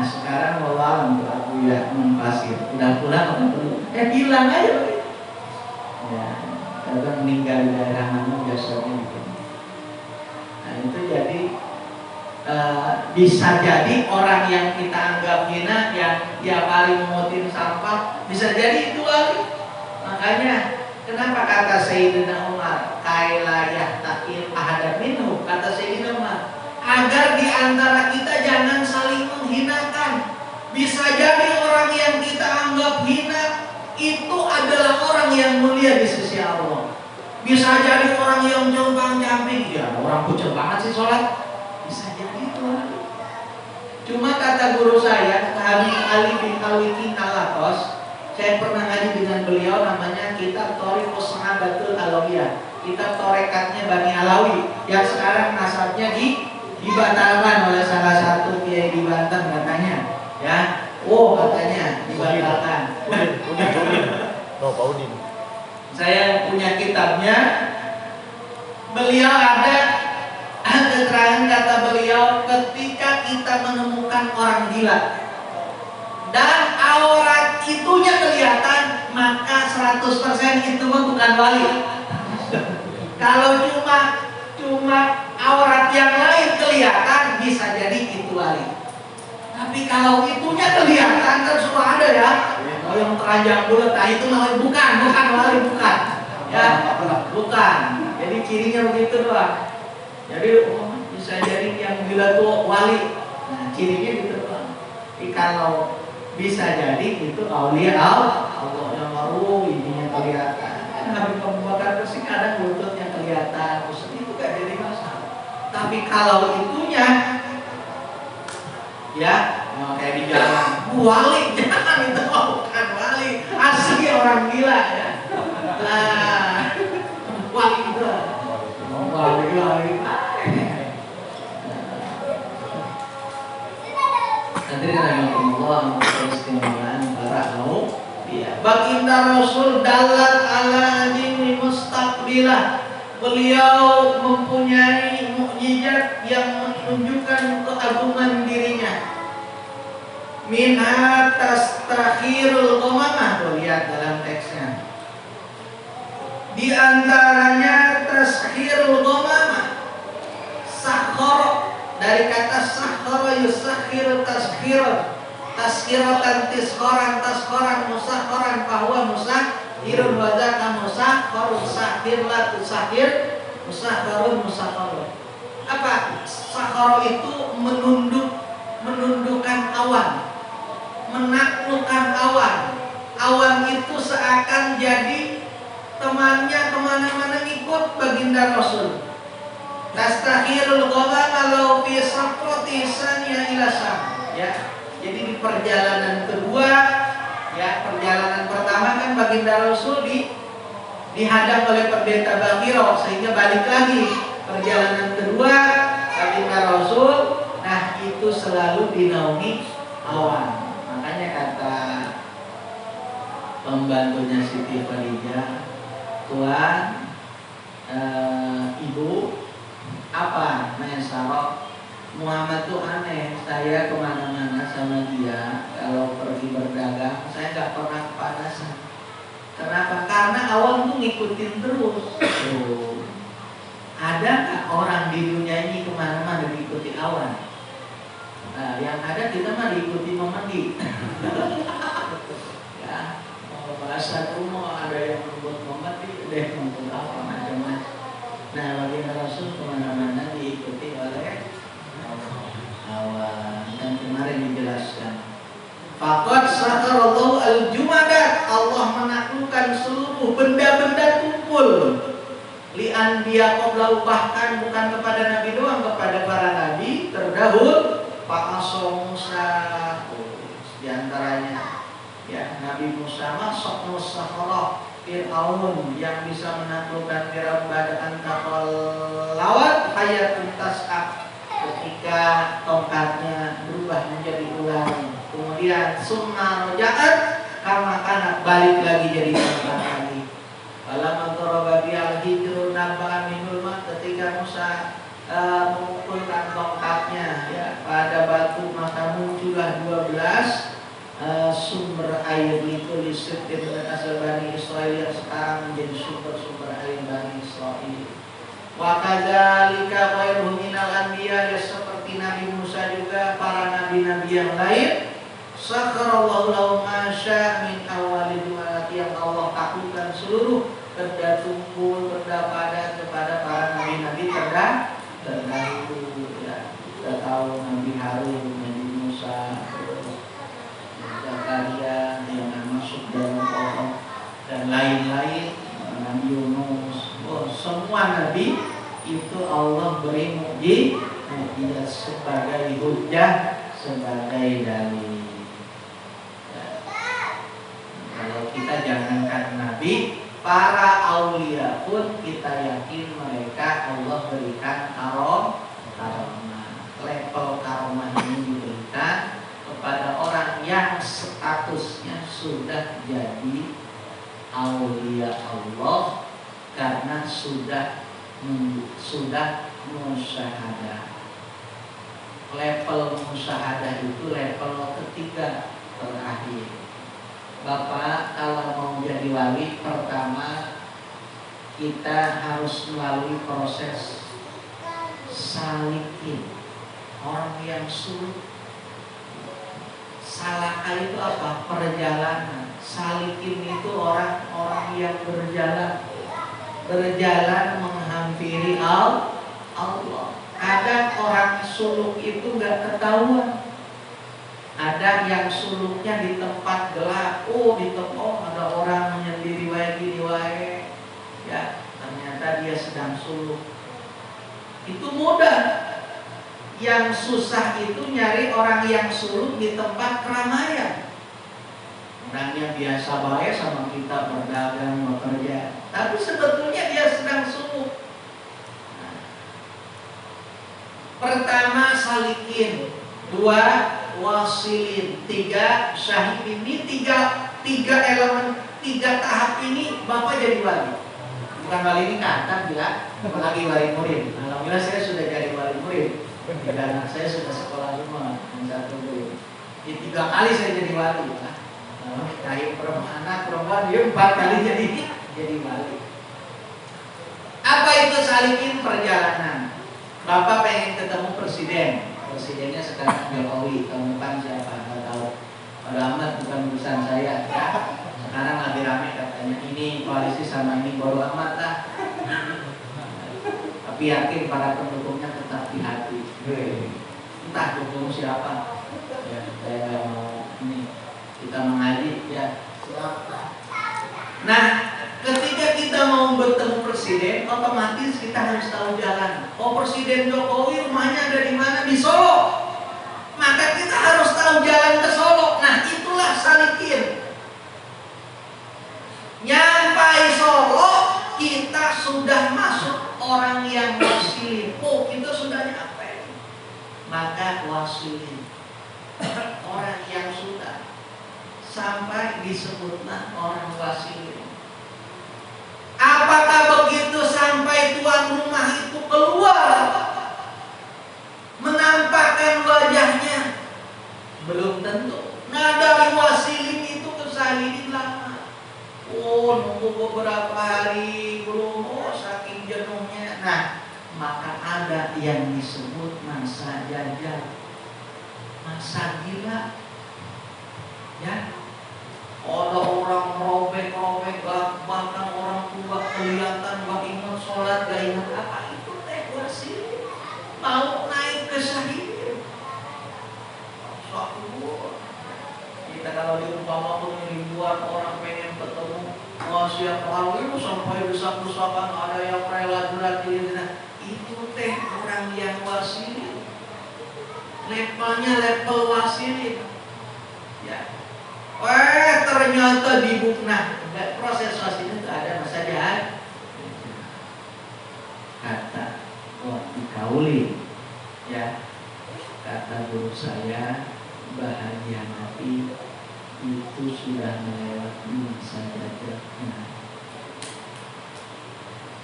sekarang walau untuk aku ya pasir udah pulang atau belum? Hilang aja, ya. Karena meninggal di daerah mana jasadnya gitu. Nah itu jadi bisa jadi orang yang kita anggap hina, yang tiap hari memutin sampah, bisa jadi itu wali. Makanya kenapa kata Sayyidina Umar, kaila yahtaqil ahada minhu, antara kita jangan saling menghinakan. Bisa jadi orang yang kita anggap hina itu adalah orang yang mulia di sisi Allah. Bisa jadi orang yang jompang-camping, ya orang pucet banget sih sholat. Bisa jadi itu. Cuma kata guru saya, Habib Ali bin Alwikin Al-Latos, saya pernah ngaji dengan beliau, namanya kitab Thariqus Sahabatul Alawiyah, kitab torekatnya Bani Alawi, yang sekarang nasabnya dibatalkan oleh salah satu kiai di Banten katanya. Ya, katanya dibatalkan. Pak Udin. Saya punya kitabnya. Beliau ada keterangan kata beliau, ketika kita menemukan orang gila dan aurat itunya kelihatan, maka 100% itu bukan wali. Kalau cuma aurat yang lain kelihatan, bisa jadi itu wali. Tapi kalau itunya kelihatan, kan suka ada ya. Kalau yang teranjang bulat, nah itu namanya bukan wali, bukan. Ya, bukan. Jadi cirinya begitu doang. Jadi bisa jadi yang gila tuh wali. Nah, cirinya gitu doang. Jadi kalau bisa jadi itu aulia Allah yang baru ininya kelihatan. Habib Abu Bakar Basri kadang lututnya kelihatan, terus itu gak jadi masalah. Tapi kalau itunya ya kayak di jalan wali, jangan itu bukan wali, asli orang gila ya. Nah, wali itu wali. Hadirin rahimakumullah, keistimewaan para auliya. Baginda Rasul dalat ala ajimi mustaqbilah. Beliau mempunyai mukjizat yang menunjukkan keagungan dirinya. Minha tastakhirul ghamamah, lihat dalam teksnya. Di antaranya taskhirul ghamamah. Sakhara, dari kata sakhara yusakhir taskhiran taskhoran musakhoran bahwa musakhirun wadzaka musakharun sakhir la tusakhir musakharun musakharun. Apa? Sakhara itu menundukkan awan, menaklukkan awan. Awan itu seakan jadi temannya, kemana-mana ikut baginda Rasul. Tastakhirul ghamama law fi safrati saniya ila sam. Ya. Jadi di perjalanan kedua, ya perjalanan pertama kan baginda Rasul dihadang oleh pendeta Bakhiro sehingga balik lagi. Perjalanan kedua baginda Rasul, nah itu selalu dinaungi awan. Makanya kata pembantunya Siti Khadijah, Tuan, Ibu, apa Maesaro, Muhammad tuh aneh. Saya kemana-mana sama dia, kalau pergi berdagang saya nggak pernah kepanasan. Kenapa? Karena awan tuh ngikutin terus. Ada nggak orang di dunia ini kemana-mana diikuti awan? Nah, yang ada kita mah diikuti memandi. Ya, bahasa rumah ada yang membuat memandi, ada yang membuat apa macam-macam. Nah, baginda Rasul kemana-mana diikuti oleh awan. Dan kemarin dijelaskan, faqad sakarallahu al-jumadat, Allah menaklukkan seluruh benda-benda tumpul. Li anbiya qablahu, bahkan bukan kepada nabi doang, kepada para nabi terdahulu. Fa'aso Musa, di antaranya ya Nabi Musa masuk musakharah Fir'aun yang bisa menaklukkan Fir'aun pada antakal lawat hayatun tas'ab, ketika tongkatnya berubah menjadi ular. Kemudian summa rojaat karena anak balik lagi jadi tongkat lagi. Falamma daraba bi'al hijrun nabba'a minul ma, ketika Musa mengumpulkan tongkatnya ya pada batu, maka muncullah 12 sumber air itu disebut dengan asal Bani Israel yang sekarang menjadi sumber-sumber air Bani Israel. Wa kadzalika ghairuhum minal anbiya, ya seperti Nabi Musa juga para nabi-nabi yang lain. Sakharallahu lahum ma syaa min awwalil jumalat, yang Allah taklukkan seluruh benda tumpul, benda padat kepada para nabi-nabi terdahulu ya. Kita tahu lain-lain, Nabi Yunus, semua nabi itu Allah beri mukjizat sebagai hujjah, sebagai dalil. Kalau kita jangankan nabi, para aulia pun kita yakin mereka Allah berikan karomah. Level karomah ini diberikan kepada orang yang statusnya sudah jadi aulia Allah karena sudah musyahadah. Level musyahadah itu level ketiga terakhir. Bapak kalau mau jadi wali, pertama kita harus melalui proses salikin. Orang yang sulit. Salaka itu apa? Perjalanan. Salikin itu orang-orang yang berjalan menghampiri Allah. Kadang orang suluk itu nggak ketahuan. Ada yang suluknya di tempat gelap. Di tempat ada orang menyendiri wae, ya ternyata dia sedang suluk. Itu mudah. Yang susah itu nyari orang yang suluk di tempat keramaian. Orangnya biasa baik sama kita berdagang, bekerja, tapi sebetulnya dia sedang suluk. Pertama salikin, dua wasilin, tiga syahidin. Ini tiga elemen, tiga tahap ini Bapak jadi wali. Bukan wali ini kata bila, apalagi wali murid. Alhamdulillah saya sudah jadi wali murid. Dan anak saya sudah sekolah semua, yang satu dulu. Di 3 kali saya jadi wali. Kayak anak perempuan dia 4 kali jadi wali. Apa itu salikin? Perjalanan. Bapak pengen ketemu presidennya sekarang Jokowi, tahun depan siapa? Nggak tahu. Pada amat bukan urusan saya. Ya. Sekarang lagi rame katanya ini koalisi sama ini baru amat lah. Tapi yakin para pendukungnya tetap di hati. Entah dukung siapa. Ya, saya mau ini kita mengaji ya. Nah, ketika kita mau bertemu presiden, otomatis kita harus tahu jalan. Presiden Jokowi rumahnya ada di mana? Di Solo. Maka kita harus tahu jalan ke Solo. Nah, itulah salikin. Nyampai Solo, kita sudah masuk orang yang wasilin. Kita sudah nyampe. Maka wasilin. Orang yang sudah sampai disebutlah orang wasilin. Apakah begitu sampai tuan rumah itu keluar menampakkan wajahnya? Belum tentu. Nah, dari wasilin itu ke sahidin lama. Nunggu beberapa hari belum. Saking jenuhnya. Nah, maka ada yang disebut masa jajal, masa gila. Ya. Ada orang robek-robek, bahkan orang tua kelihatan gak ingat sholat, gak ingat apa. Itu teh wasilin. Mau naik ke syahidin. Kita kalau diumpamakan ribuan orang pengen ketemu siapa hal itu sampai desak-desakan, ada yang rela berat diri. Itu teh orang yang wasilin. Levelnya level wasilin. Ya. Ternyata dibukna. Proses wasilin itu ada masa jahat. Kata dikauli. Ya. Kata guru saya, bahagia Nabi itu sudah melewati masa jajahnya.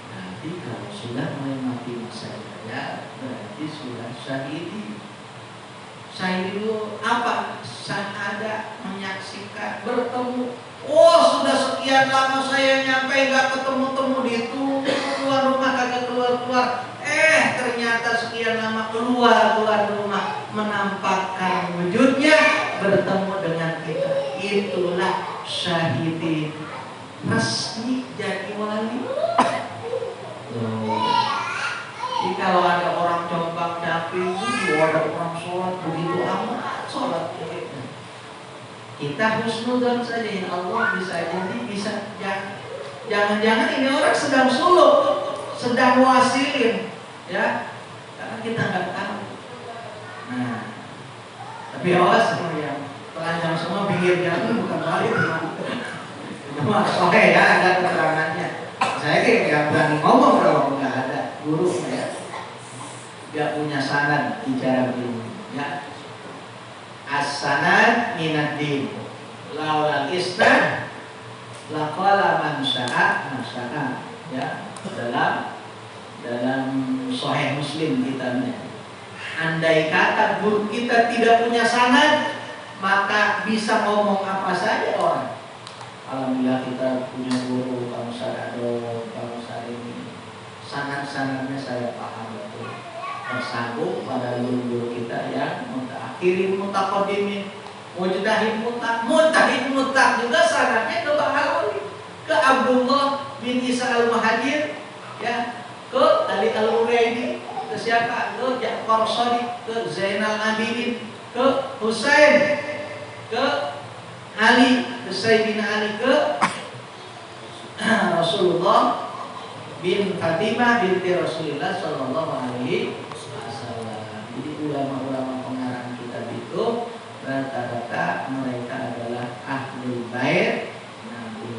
Nanti kalau sudah melewati masa jajah, berarti sudah syahidi. Syahidi itu apa? Syahada, menyaksikan, bertemu. Sudah sekian lama saya nyampe nggak ketemu-temu di itu, keluar rumah kagak keluar-keluar. Ternyata sekian lama keluar rumah, menampakkan wujudnya, bertemu dengan kita. Itulah syahidin. Resmi jadi wali. Jadi kalau ada orang jombang capek, ada orang sholat begitu amat sholat. Kita husnudzon saja, ya Allah bisa jadi bisa jadi. Jangan-jangan ini orang sedang suluk, sedang wasilin, ya, karena kita nggak tahu. Nah, tapi awas yang telanjang semua pinggir jalan bukan balik. Oke ya, ada keterangannya. Saya nggak berani ngomong kalau nggak ada guru ya. Nggak punya sanad bicara begini, ya. As-sanad minad din. Laulal isnad laqala man syaa masyaa, ya, dalam Sahih Muslim kitabnya. Andai kata guru kita tidak punya sanad, maka bisa ngomong apa saja orang. Alhamdulillah kita punya guru Pak Ustaz Ado, Pak Ustaz ini. Sanad-sanadnya saya paham betul. Tersambung pada guru-guru kita yang mutaakhirin, mutaqaddimin, mujtahid mutak juga sanadnya ke Bang Alawi, ke Abdullah bin Isa al-Muhajir, ya, ke Ali al-Uraidi, ke siapa? Ke Ja'far Shadiq, ke Zainal Abidin, ke Husain, ke Ali, ke Sayyidina Ali, ke Rasulullah bin Fatimah binti Rasulullah sallallahu alaihi wasallam. Jadi ulama-ulama pengarang kitab itu rata-rata mereka adalah ahlul bait Nabi.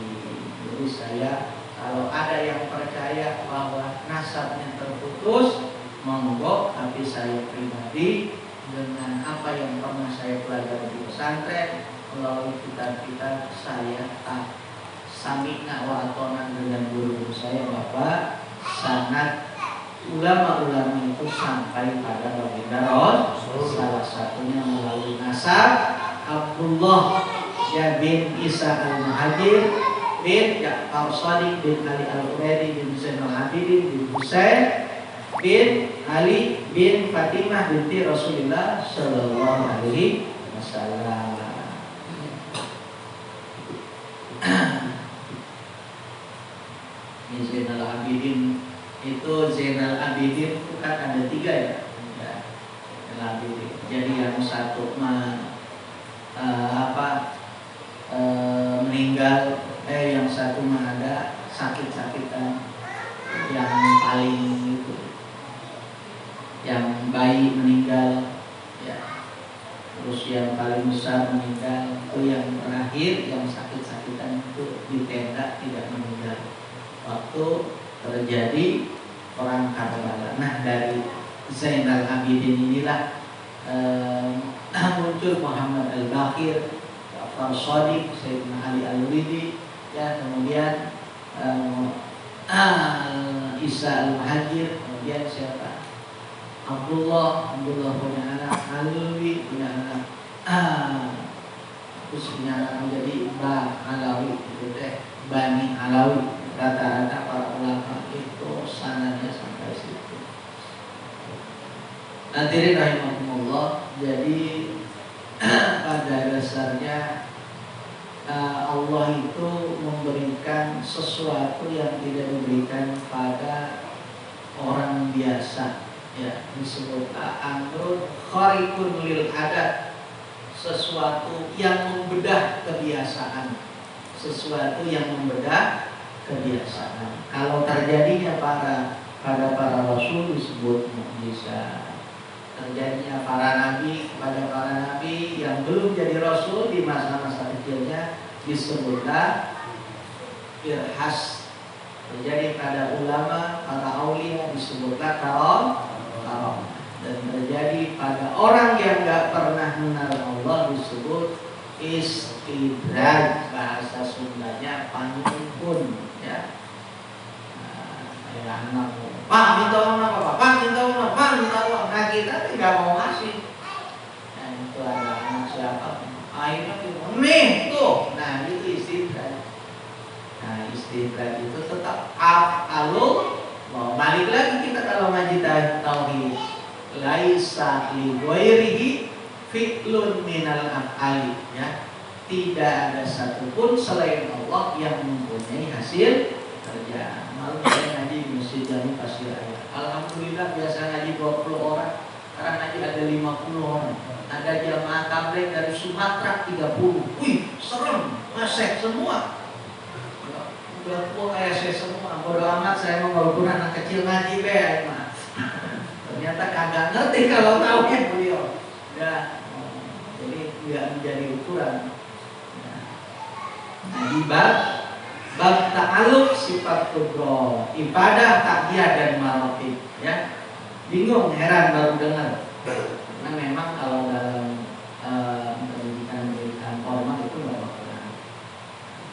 Jadi saya kalau ada yang percaya bahwa nasabnya terputus, monggo, tapi saya pribadi dengan apa yang pernah saya pelajari di pesantren melalui kitab-kitab saya tak sami'na wa atona dengan guru saya bahwa sanad ulama-ulama itu sampai pada baginda Rasul, salah satunya melalui nasab Abdullah bin Isa al-Muhajir bin Ja'far Shadiq bin Ali al-Uraidi bin Zainal Abidin bin Husain bin Ali bin Fatimah binti Rasulullah sallallahu alaihi wasallam. Ini Zainal Abidin itu, Zainal Abidin itu kan ada 3 ya, Zainal Abidin. Jadi yang satu meninggal, yang satu ada sakit-sakitan, yang paling itu, yang bayi meninggal, ya. Terus yang paling besar meninggal, itu yang terakhir yang sakit-sakitan itu di tenda tidak meninggal waktu terjadi perang Karbala. Nah, dari Zainal Abidin inilah muncul Muhammad Al-Baqir, Ja'far Shadiq, Sayyidina Ali Al-Ridhi, ya, kemudian Isa Al-Muhajir, kemudian siapa? Abdullah punya anak, Alwi punya anak, terus punya anak menjadi Alawi, gitu deh, Bani Alawi. Rata-rata para ulama itu sanadnya sampai situ. Hadirin rahimahumullah. Jadi pada dasarnya Allah itu memberikan sesuatu yang tidak diberikan pada orang biasa, ya, disebut amrun khariqun lil adat, sesuatu yang membedah kebiasaan, sesuatu yang membedah kebiasaan. Kalau terjadinya pada para rasul disebut mukjizat. Terjadinya para nabi kepada para nabi yang belum jadi rasul di masa-masa kecilnya disebutlah irhas. Terjadi pada ulama, para aulia disebutlah karam. Dan terjadi pada orang yang nggak pernah mengenal Allah disebut istidraj, bahasa Sundanya panyunkun, ya. Kayak anak, Pak minta uang apa? Pak minta uang, Pak minta uang. Nah, kita tidak mau ngasih. Nah, itu ada anak siapa? Akhirnya nih tuh. Nah, itu istidraj. Nah, istidraj itu tetap af'alul. Mau balik lagi kita kalau ngaji tauhid. Laisa li ghairihi fi'lun minal af'ali, ya. Tidak ada satupun selain Allah yang mempunyai hasil kerja. Malu saya ngaji di Masjid Jami Pasir Ayah. Alhamdulillah biasa ngaji 20 orang, sekarang ngaji ada 50 orang. Ada jamaah tabligh dari Sumatera 30. Wih, serem, masek semua. Udah tua kayak saya semua, bodo amat saya mau walaupun anak kecil ngaji be, mah. Ternyata kagak ngerti kalau tauhid beliau. Udah, jadi nggak menjadi ukuran. Nah, di bab ta'alluq sifat kubro, ibadah, takiyah dan marotib, ya. Bingung, heran baru dengar. Karena memang kalau dalam pendidikan formal itu nggak bakalan.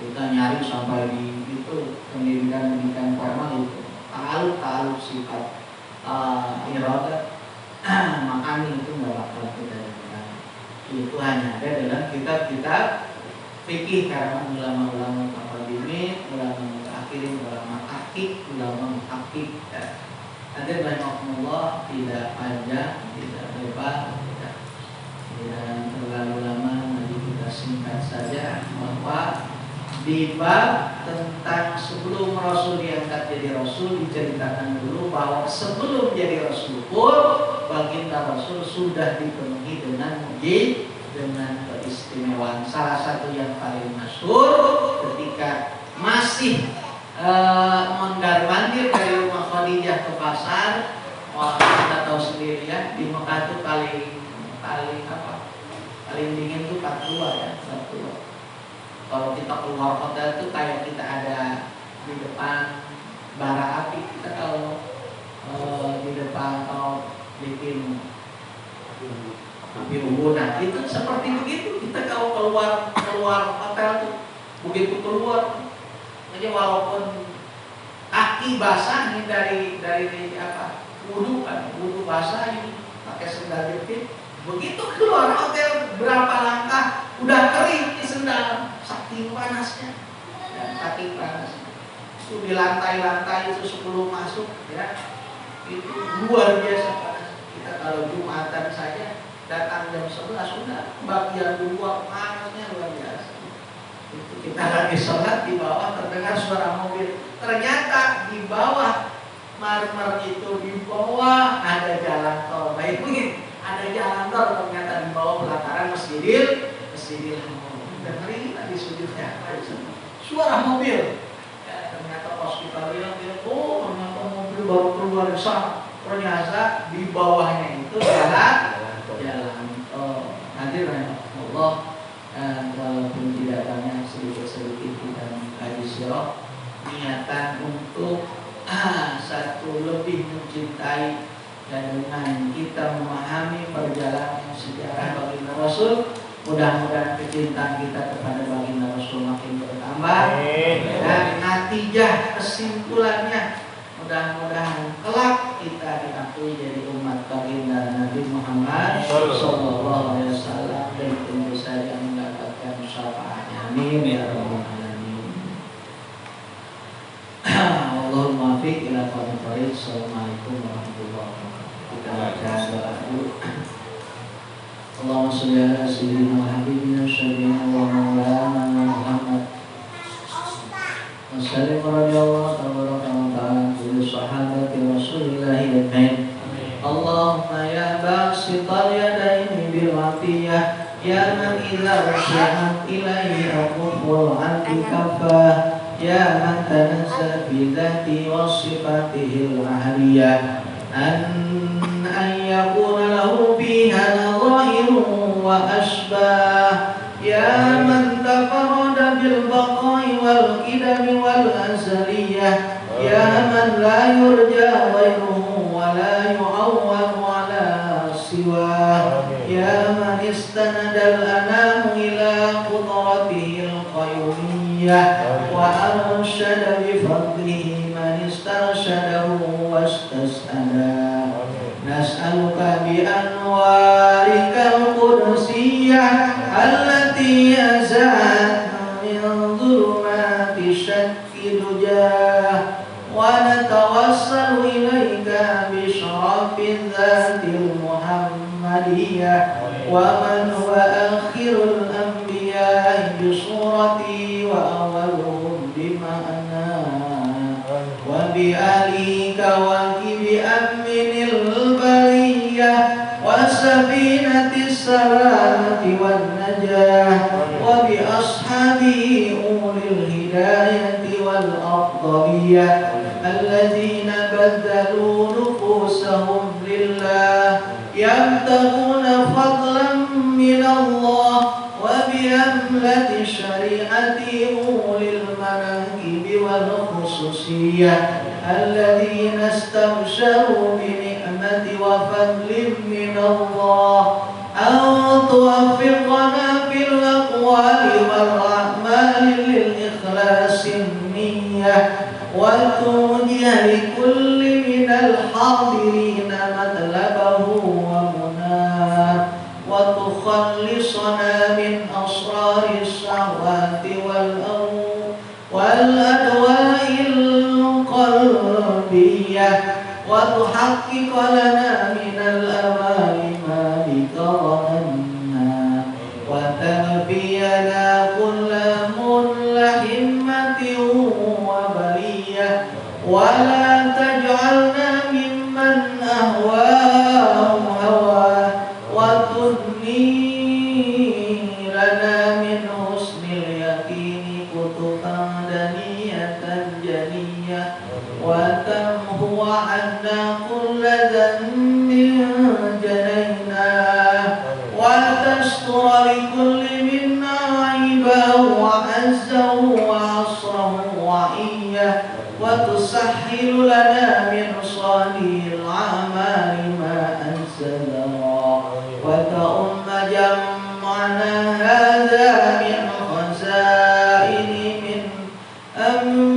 Kita nyari sampai di itu pendidikan formal itu ta'alluq sifat iradah, makanya itu nggak bakal kita lakukan. Itu hanya ada dalam kitab-kitab fikih karena ulama-ulama mutaqaddimin, ulama mutaakhirin, ulama hakik, ulama muhakkik. Ada rahimahullah, tidak panjang, tidak lebar, tidak terlalu lama. Nanti kita singkat saja bahwa di bab tentang sebelum Rasul diangkat jadi Rasul diceritakan dulu bahwa sebelum jadi Rasul pun baginda Rasul sudah dipenuhi dengan mujizat, dengan keistimewaan. Salah satu yang paling masyhur ketika masih mondar-mandir dari rumah Khadijah ke pasar, kita tahu sendiri ya, di Mekah itu paling dingin itu 42 ya, 42. Kalau kita keluar hotel itu kayak kita ada di depan bara api. Kita kalau di depan kalau bikin api unggun, nah itu seperti begitu. Kita kalau keluar hotel tuh begitu keluar aja walaupun kaki basah nih dari apa wudu kan, wudu basah ini pakai sendal jepit. Begitu keluar hotel berapa langkah udah kering di sendal, saking panasnya dan saking panasnya. Itu di lantai-lantai itu sebelum masuk ya, itu luar biasa panas. Kita kalau Jumatan saja datang jam 11 sudah bagian luar panasnya luar biasa. Itu kita lagi sholat di bawah terdengar suara mobil. Ternyata di bawah marmer itu di bawah ada jalan tol. Baik begini, ada jalan tol ternyata di bawah pelataran Masjidil dengerin tadi sujudnya suara mobil. Ya, ternyata pas kita lihat oh ternyata mobil baru keluar di sana. Ternyata di bawahnya itu jalan tol. Hadirin Allah, dan walaupun tidak banyak sedikit-sedikit kita mengkaji sirah, niatan untuk satu lebih mencintai dan dengan kita memahami perjalanan sejarah baginda Rasul, mudah-mudahan kecintaan kita kepada baginda Rasul makin bertambah. Dan natijah kesimpulannya mudah-mudahan kelak kita diakui jadi umat baginda Nabi Muhammad sallallahu alaihi wasallam dan tentu saja mendapatkan syafaatnya. Amin ya rabbal alamin. Allahumma fiq ila qawli. Assalamualaikum warahmatullahi wabarakatuh. Kita baca doa dulu. Allahumma shalli ala sayyidina wa habibina syafi'ina wa maulana Muhammad wa sallim radhiyallahu ta'ala kulli sahabati rasulillahi ajmain. Allahumma ya basital yadaini bil afiyah ya man idza usyihat ilaihi aqul anti kafah ya man tanazzal bi dzati wa sifatihil ahliyah an yakuna lahu fiha nadhahirun wa ashbah ya man tafarrada bil baqai wal qidami wal azaliyah ya man la yurja ghairuhu wa la yu'awwal ala siwa ya man istanada al anamu ila qudratihil qayyumiyyah wa arshada bi fadlihi man istarshadahu wastasada. Nas'aluka bi anwarikal qudsiyah allati yazat min dhulumati syakki dujah wa natawassalu ilaika bi syarafil dhatil muhammadiyah wa man huwa akhirul anbiya bi surati wa awwaluhum bi ma'na wa bi alika wa bi aminil bariyah وسفينة السلامة والنجاة وبأصحابه أولي الهداية والأفضلية الذين بذلوا نفوسهم لله يبتغون فضلا من الله وبأملة شريعة أولي المناكب والخصوصية الذين استبشروا بنعمة وفضل من الله أن توفقنا في الأقوال والأعمال للإخلاص النية وتوجه لكل من الحاضرين مطلبه ومناه وتخلصنا من أسرار الشهوات والأدواء القلبية وتحقق لنا من الأمال ما بك ظننا وتنفينا كل ملحمة وبلية ولا تجعلنا ممن أهواه هواه وتدني لنا من حسن اليقين كتبا دنية جنية وتمحو عنا كل ذنب جنيناه وتستر لكل منا عيبه وعزه وعصره وعيه وتسهل لنا من صالح الأعمال ما أنزلنا وتؤم جمعنا هذا من خزائن من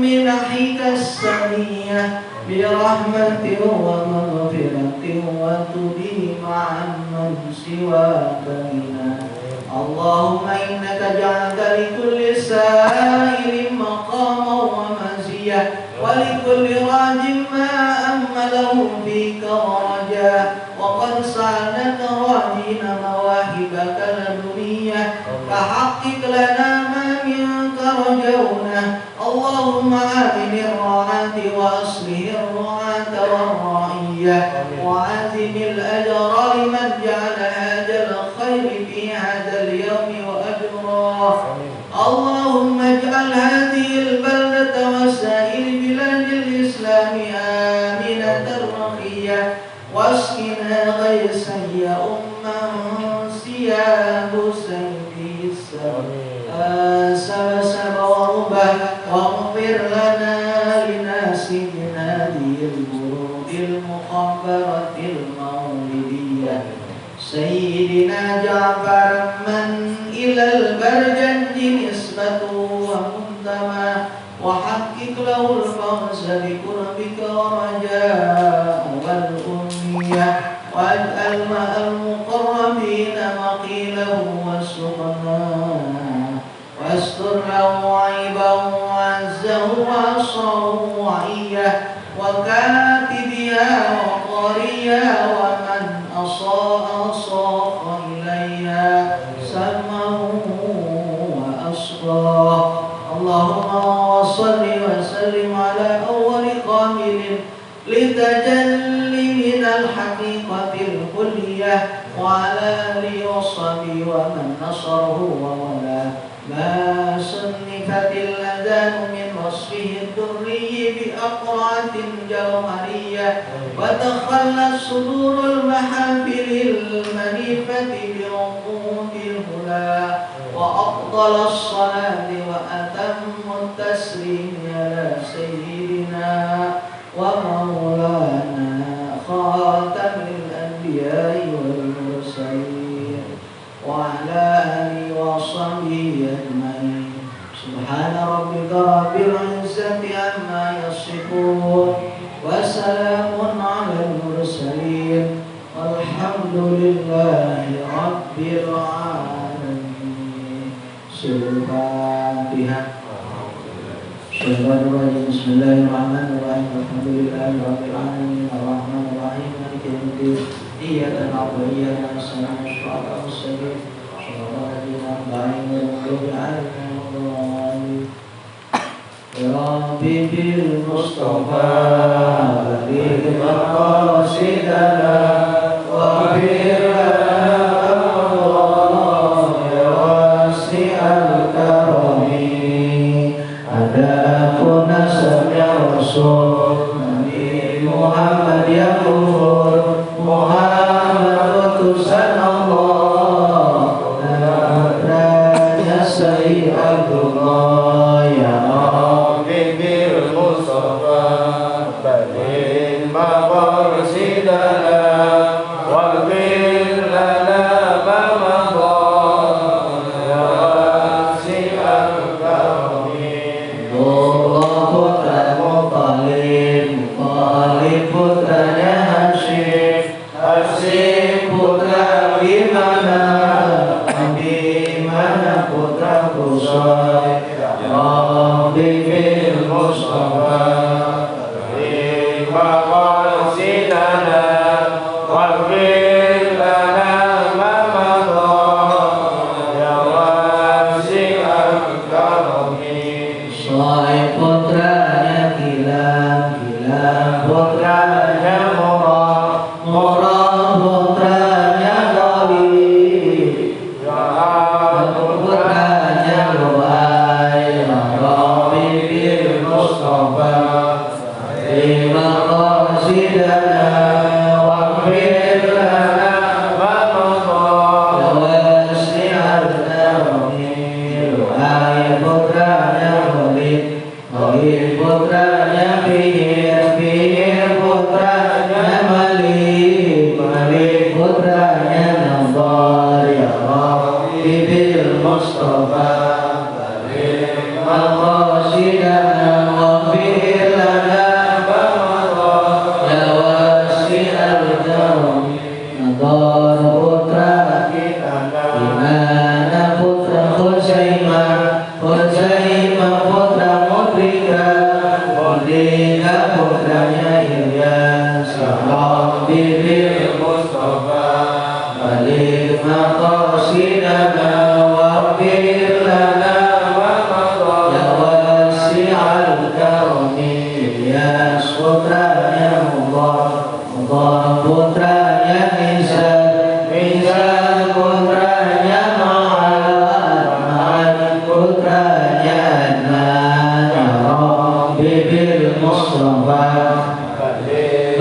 منحك السمية برحمة ومغفرة وتديم عمن سواك بنا اللهم إنك جعلت لكل سائل مقاما ومزية ولكل راج ما أمله فيك ورجاه وقد سألناك راجين مواهبك لدنية فحقق لنا ما منك رجونا اللهم عامل الرعاة وأصله الرعاة والرعية وعزم الأجر لمن جعل هذا الخير في هذا اليوم وأجراه اللهم اجعل هذه البلدة وسائر بلاد الإسلام آمنة رخية واسقنا غيثا يا سياب سيفي سبسب وربه واغفر لنا لناسنا هذه البرود المخبرة المولدية سيدنا جعفر من إلى البرجنج نسبته ومنتمى وحقق له الفوز بقربك ورجاء والأمنية واجعل مع المقربين مقيله وسقناه واستر له عيبه وعزه وعصره وعيه وكاتبها وقاريها ومن أصاء صاق إليها سمه وأصغاه اللهم صل وسلم على أول قابل لتجلي من الحقيقة الكلية وعلى آله وصحبه ومن نصره وولاه ما صنفت الأذان من وصفه الدري بأقرعة جوهرية وتخلت صدور المحافل المنيفة بعقود الهدى وأفضل الصلاة وأتم التسليم على سيدنا ومولانا خاتم الأنبياء والمرسلين وعلى آله وصحبه أجمعين سبحان ربك رب العزة عما يصفون وسلام على المرسلين والحمد لله رب العالمين. الفاتحة. بسم الله الرحمن الرحيم الحمد لله رب العالمين الرحمن الرحيم مالك يوم الدين إياك نعبد وإياك نستعين صراط المستقيم صراط الذين أنعمت عليهم غير المغضوب عليهم ولا الضالين. يا ربي بالمصطفى بلغ مقاصدنا وبالرسول putranya Nabi, putranya Lu'ay, Rabbi bil Mustafa, lima qasidana waqfir lana wa madha, wasi'al karami, Lu'ay putranya Walid, Walid putranya Fihir, Fihir putranya Malik, Malik putranya Nadar, ya Rabbi bil Mustafa, balik maqasidana waghfir lana ma madha, ya wasi'al karami, Nadar putra Imana putra Khuzaimah, Khuzaimah putra Mudrika, Mudrika putranya Ilyas, ya Rabbi bil Mustafa, balik maqasidana waghfir lana ma madha, ya wasi'al karami, Ilyas putranya Mudhar, Mudhar putranya Mizan, Mizan putranya Ma'ad, Ma'ad putranya Adnan, ya Rabbi bil Mustafa,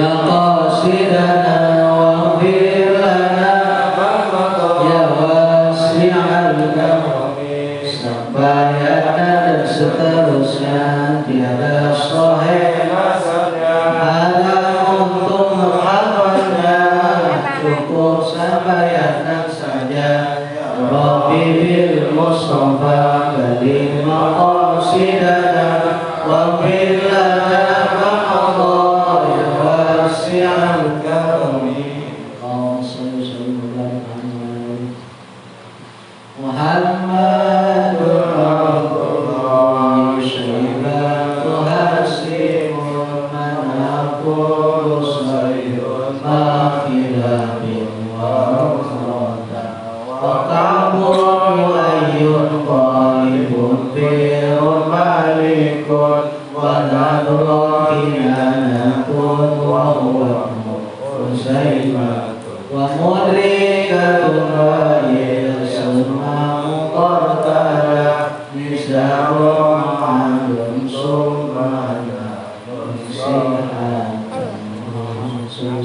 maqasidana waghfir lana ma madha, ya wasi'al karami, sambayana dan seterusnya tiada sahih nasabnya, haram untuk menghafalnya, cukup sambayana saja, Rabbi bil Mustafa, balik maqasidana waghfir lana ma madha, ya wasi'al karami. Muhammadur Rasulullah, syibatu hasimun manakul sayyun makhilafin wa rukhrata, wa kabun ayyun qalibun firun malikun, wa nadrun kinanakun wa huwa Huzaimah, wa mudrikatun ra'yil summa muqartala, nisarun ma'adun sumana sihan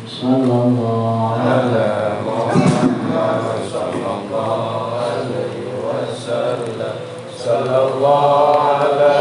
sallallahu